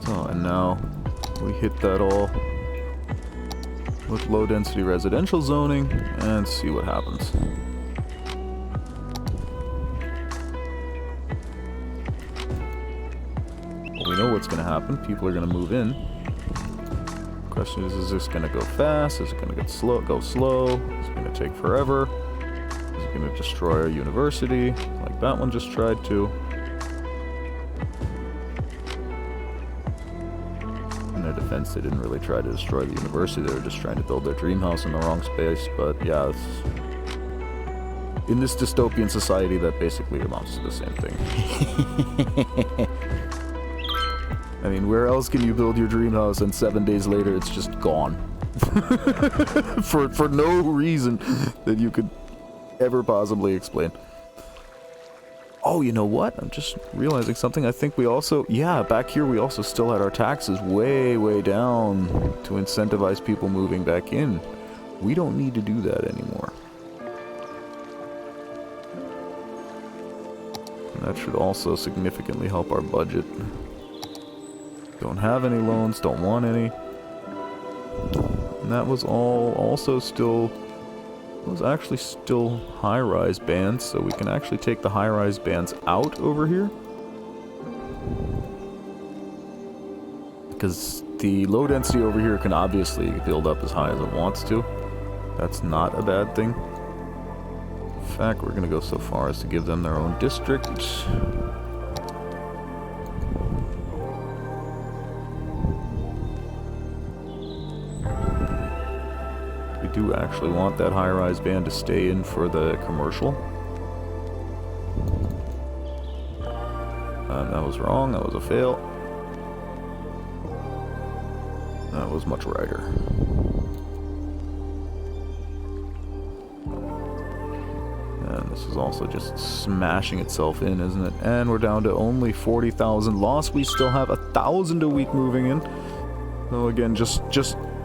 So, and now we hit that all with low-density residential zoning and see what happens. We know what's going to happen. People are going to move in. Question is this going to go fast? Is it going to get slow? Go slow? Is it going to take forever? Is it going to destroy our university? Like that one just tried to. In their defense, they didn't really try to destroy the university. They were just trying to build their dream house in the wrong space. But yeah, in this dystopian society, that basically amounts to the same thing. I mean, where else can you build your dream house and 7 days later it's just gone? for no reason that you could ever possibly explain. Oh, you know what? I'm just realizing something. I think we also, yeah, back here we also still had our taxes way, way down to incentivize people moving back in. We don't need to do that anymore. And that should also significantly help our budget. Don't have any loans, don't want any. And that was all also still, it was actually still high-rise bands, so we can actually take the high-rise bands out over here. Because the low density over here can obviously build up as high as it wants to. That's not a bad thing. In fact, we're going to go so far as to give them their own district. Do actually want that high-rise band to stay in for the commercial. That was wrong. That was a fail. That was much righter. And this is also just smashing itself in, isn't it? And we're down to only 40,000 loss. We still have 1,000 a week moving in. So again, just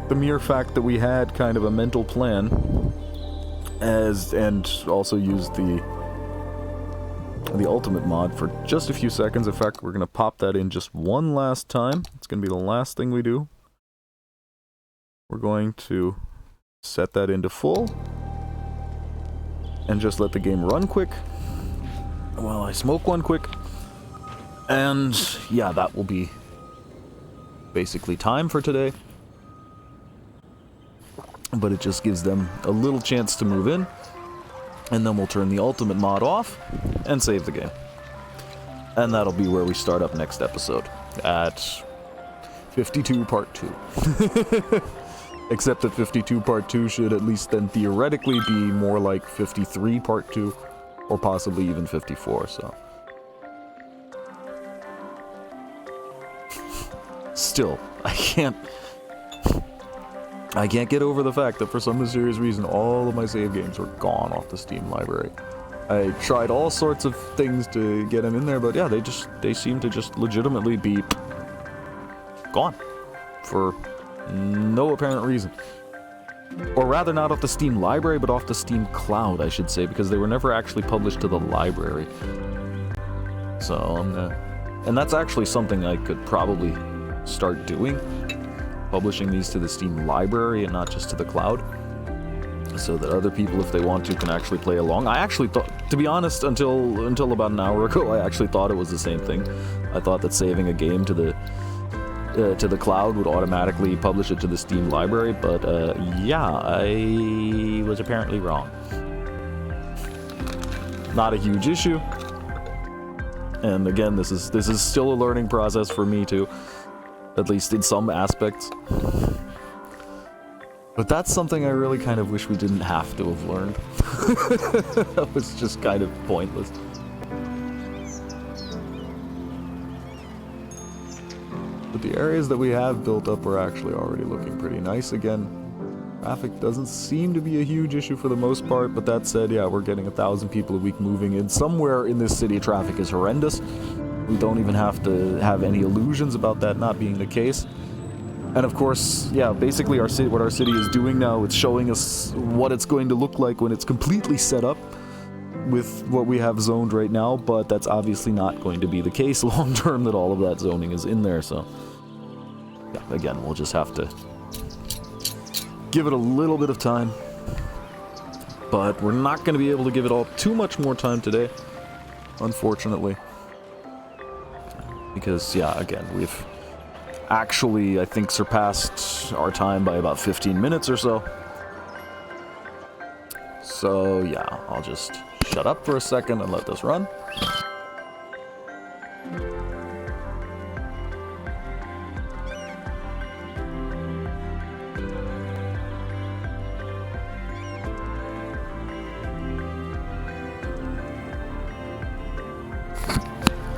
the mere fact that we had kind of a mental plan and also used the ultimate mod for just a few seconds. In fact, we're going to pop that in just one last time. It's going to be the last thing we do. We're going to set that into full and just let the game run quick while I smoke one quick. And yeah, that will be basically time for today. but it just gives them a little chance to move in, and then we'll turn the ultimate mod off and save the game. And that'll be where we start up next episode, at 52 part 2. Except that 52 part 2 should at least then theoretically be more like 53 part 2, or possibly even 54, so. Still, I can't get over the fact that for some mysterious reason all of my save games were gone off the Steam library. I tried all sorts of things to get them in there, but yeah, they seem to just legitimately be gone for no apparent reason. Or rather, not off the Steam library, but off the Steam cloud, I should say, because they were never actually published to the library. So, and that's actually something I could probably start doing, publishing these to the Steam library and not just to the cloud, so that other people, if they want to, can actually play along. I actually thought, to be honest, until about an hour ago, I actually thought it was the same thing. I thought that saving a game to the cloud would automatically publish it to the Steam library, but yeah, I was apparently wrong. Not a huge issue, and again, this is still a learning process for me too, at least in some aspects. But that's something I really kind of wish we didn't have to have learned. That was just kind of pointless. But the areas that we have built up are actually already looking pretty nice again. Traffic doesn't seem to be a huge issue for the most part, but that said, yeah, we're getting 1,000 people a week moving in. Somewhere in this city, traffic is horrendous. We don't even have to have any illusions about that not being the case. And of course, yeah, basically what our city is doing now, it's showing us what it's going to look like when it's completely set up with what we have zoned right now, but that's obviously not going to be the case long term, that all of that zoning is in there, so yeah, again, we'll just have to give it a little bit of time, but we're not going to be able to give it all too much more time today, unfortunately, because yeah, again, we've actually, I think, surpassed our time by about 15 minutes or so. So yeah, I'll just shut up for a second and let this run.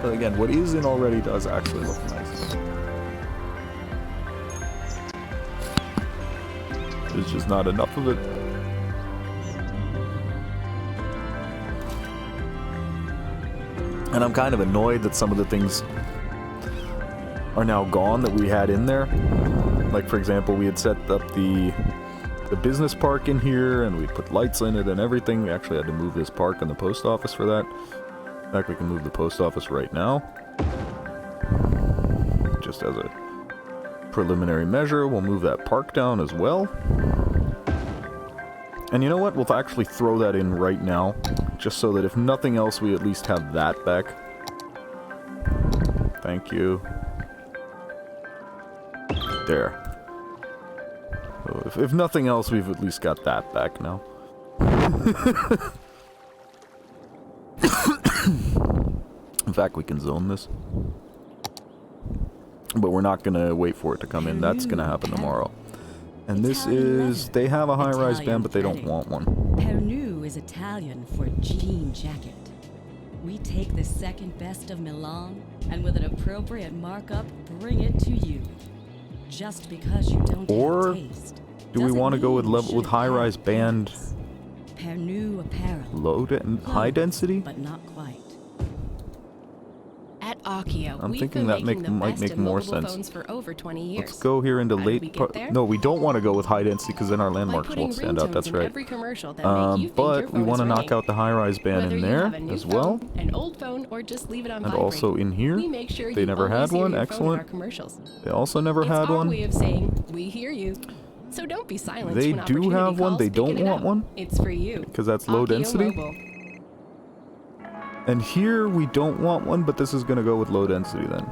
But again, what is in already does actually look nice. There's just not enough of it. And I'm kind of annoyed that some of the things are now gone that we had in there. Like, for example, we had set up the business park in here, and we put lights in it and everything. We actually had to move this park and the post office for that. In fact, we can move the post office right now. Just as a preliminary measure, we'll move that park down as well. And you know what? We'll actually throw that in right now, just so that if nothing else, we at least have that back. Thank you. There. So if nothing else, we've at least got that back now. In fact, we can zone this. But we're not going to wait for it to come in. That's going to happen tomorrow. And this is... They have a high-rise band, but they don't want one. Pernu is Italian for jean jacket. We take the second best of Milan, and with an appropriate markup, bring it to you. Just because you don't or have taste. Do we want to go with high-rise band? Pernu apparel. Low high density? But not quite. At Akio, I'm we've thinking been that making the might best make of more mobile sense. phones for over 20 years. Let's go here into How did we late get part. there? No, we don't want to go with high density because then our landmarks By putting won't stand out. ringtones That's in right. every commercial that make you think your But we phone want to is knock ringing. out the high-rise band Whether in you there have a new as well. phone, an old phone, or just leave it on And vibrate, also in here. we make sure They you never always had hear one. your phone in our Excellent. commercials. They also never It's had our one. way of saying we hear you. So don't be silenced They when do opportunity have one. calls, They picking don't it want up. one. It's for you. Because that's low Akio density. Mobile. And here we don't want one, but this is going to go with low density then.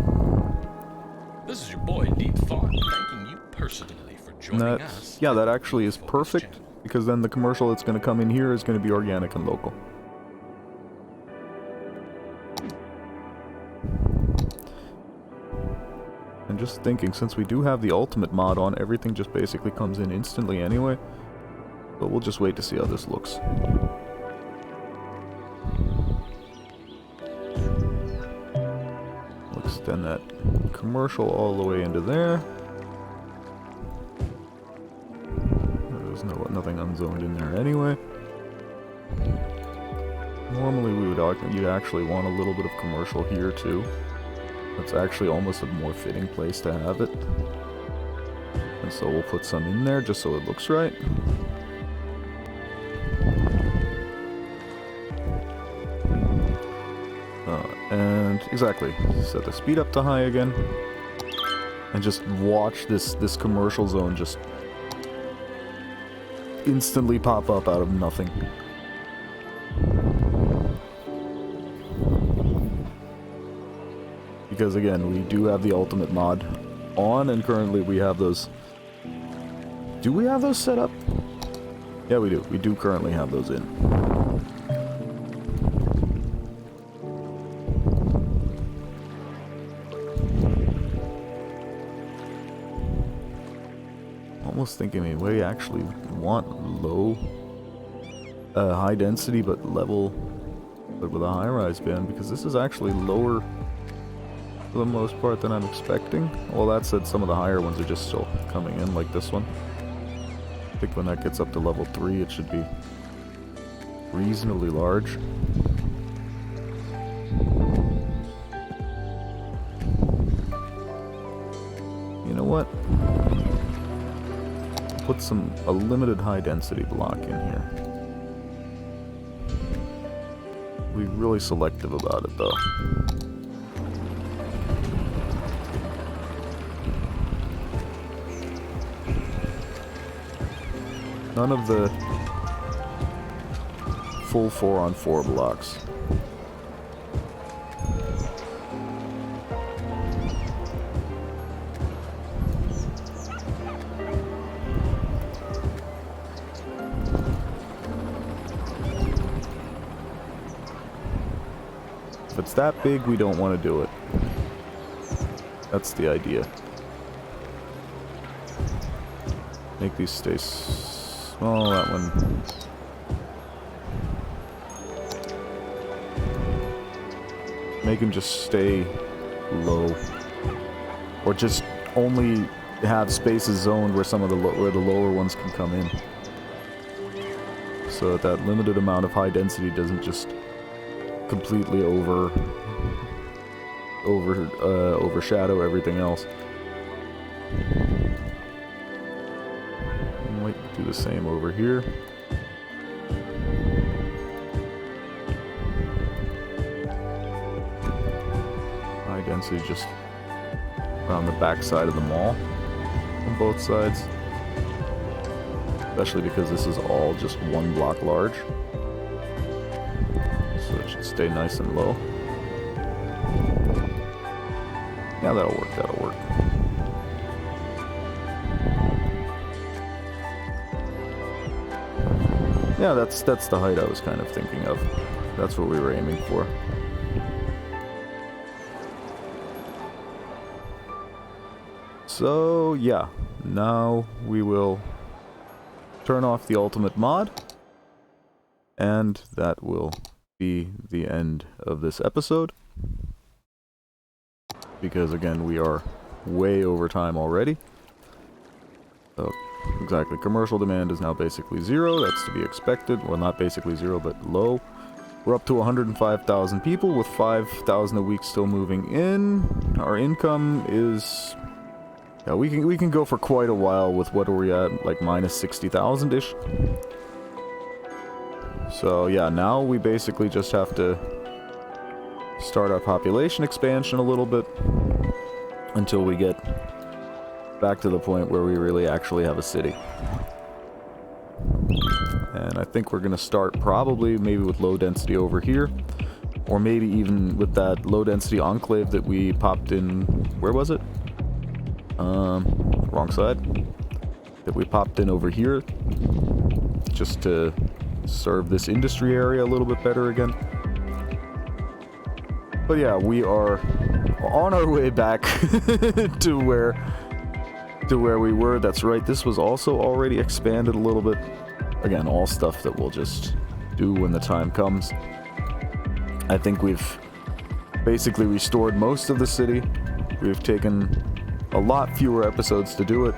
This is your boy, Deep Thought, thanking you personally for joining that, us. yeah, at that the actually is Focus perfect, channel. because then the commercial that's going to come in here is going to be organic and local. And just thinking, since we do have the ultimate mod on, everything just basically comes in instantly anyway. But we'll just wait to see how this looks. We'll extend that commercial all the way into there. There's nothing unzoned in there anyway. Normally you'd actually want a little bit of commercial here too. That's actually almost a more fitting place to have it. And so we'll put some in there just so it looks right. And exactly, set the speed up to high again. And just watch this commercial zone just instantly pop up out of nothing. Because again, we do have the ultimate mod on, and currently we have those... Do we have those set up? Yeah, we do. We do currently have those in. Almost thinking maybe we actually want low, high density, but level, but with a high-rise band, because this is actually lower for the most part than I'm expecting. Well, that said, some of the higher ones are just still coming in, like this one. I think when that gets up to level 3, it should be reasonably large. You know what? Put a limited high density block in here. Be really selective about it though. None of the full 4-on-4 blocks. If it's that big, we don't want to do it. That's the idea. Make these stay small, that one. Make them just stay low. Or just only have spaces zoned where some of where the lower ones can come in. So that limited amount of high density doesn't just completely overshadow everything else. Might do the same over here. High density just around the back side of the mall on both sides. Especially because this is all just one block large. So it should stay nice and low. Yeah, that'll work, that'll work. Yeah, that's the height I was kind of thinking of. That's what we were aiming for. So, yeah. Now we will turn off the ultimate mod. And that will be the end of this episode. Because again, we are way over time already. So, exactly, commercial demand is now basically 0. That's to be expected. Well, not basically 0, but low. We're up to 105,000 people with 5,000 a week still moving in. Our income is... Yeah, we can go for quite a while with what are we at, like minus 60,000-ish. So yeah, now we basically just have to start our population expansion a little bit until we get back to the point where we really actually have a city. And I think we're going to start probably maybe with low density over here, or maybe even with that low density enclave that we popped in. Where was it? Wrong side. that we popped in over here just to serve this industry area a little bit better again. But yeah, we are on our way back to where we were. That's right, this was also already expanded a little bit. Again, all stuff that we'll just do when the time comes. I think we've basically restored most of the city. We've taken a lot fewer episodes to do it.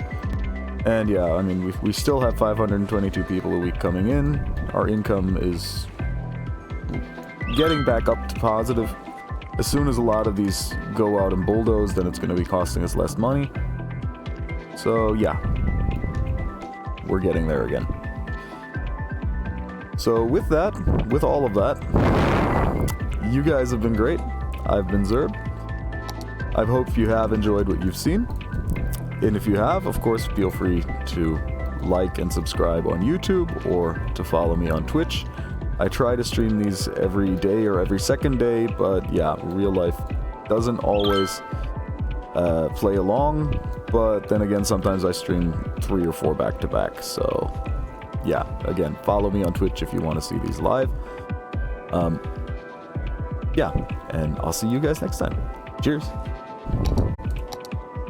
And yeah, I mean, we still have 522 people a week coming in. Our income is getting back up to positive. As soon as a lot of these go out and bulldoze, then it's going to be costing us less money. So yeah, we're getting there again. So with that, with all of that, you guys have been great. I've been Zerb. I hope you have enjoyed what you've seen. And if you have, of course, feel free to like and subscribe on YouTube or to follow me on Twitch. I try to stream these every day or every second day, but yeah, real life doesn't always play along. But then again, sometimes I stream 3 or 4 back to back. So yeah, again, follow me on Twitch if you want to see these live. Yeah, and I'll see you guys next time. Cheers.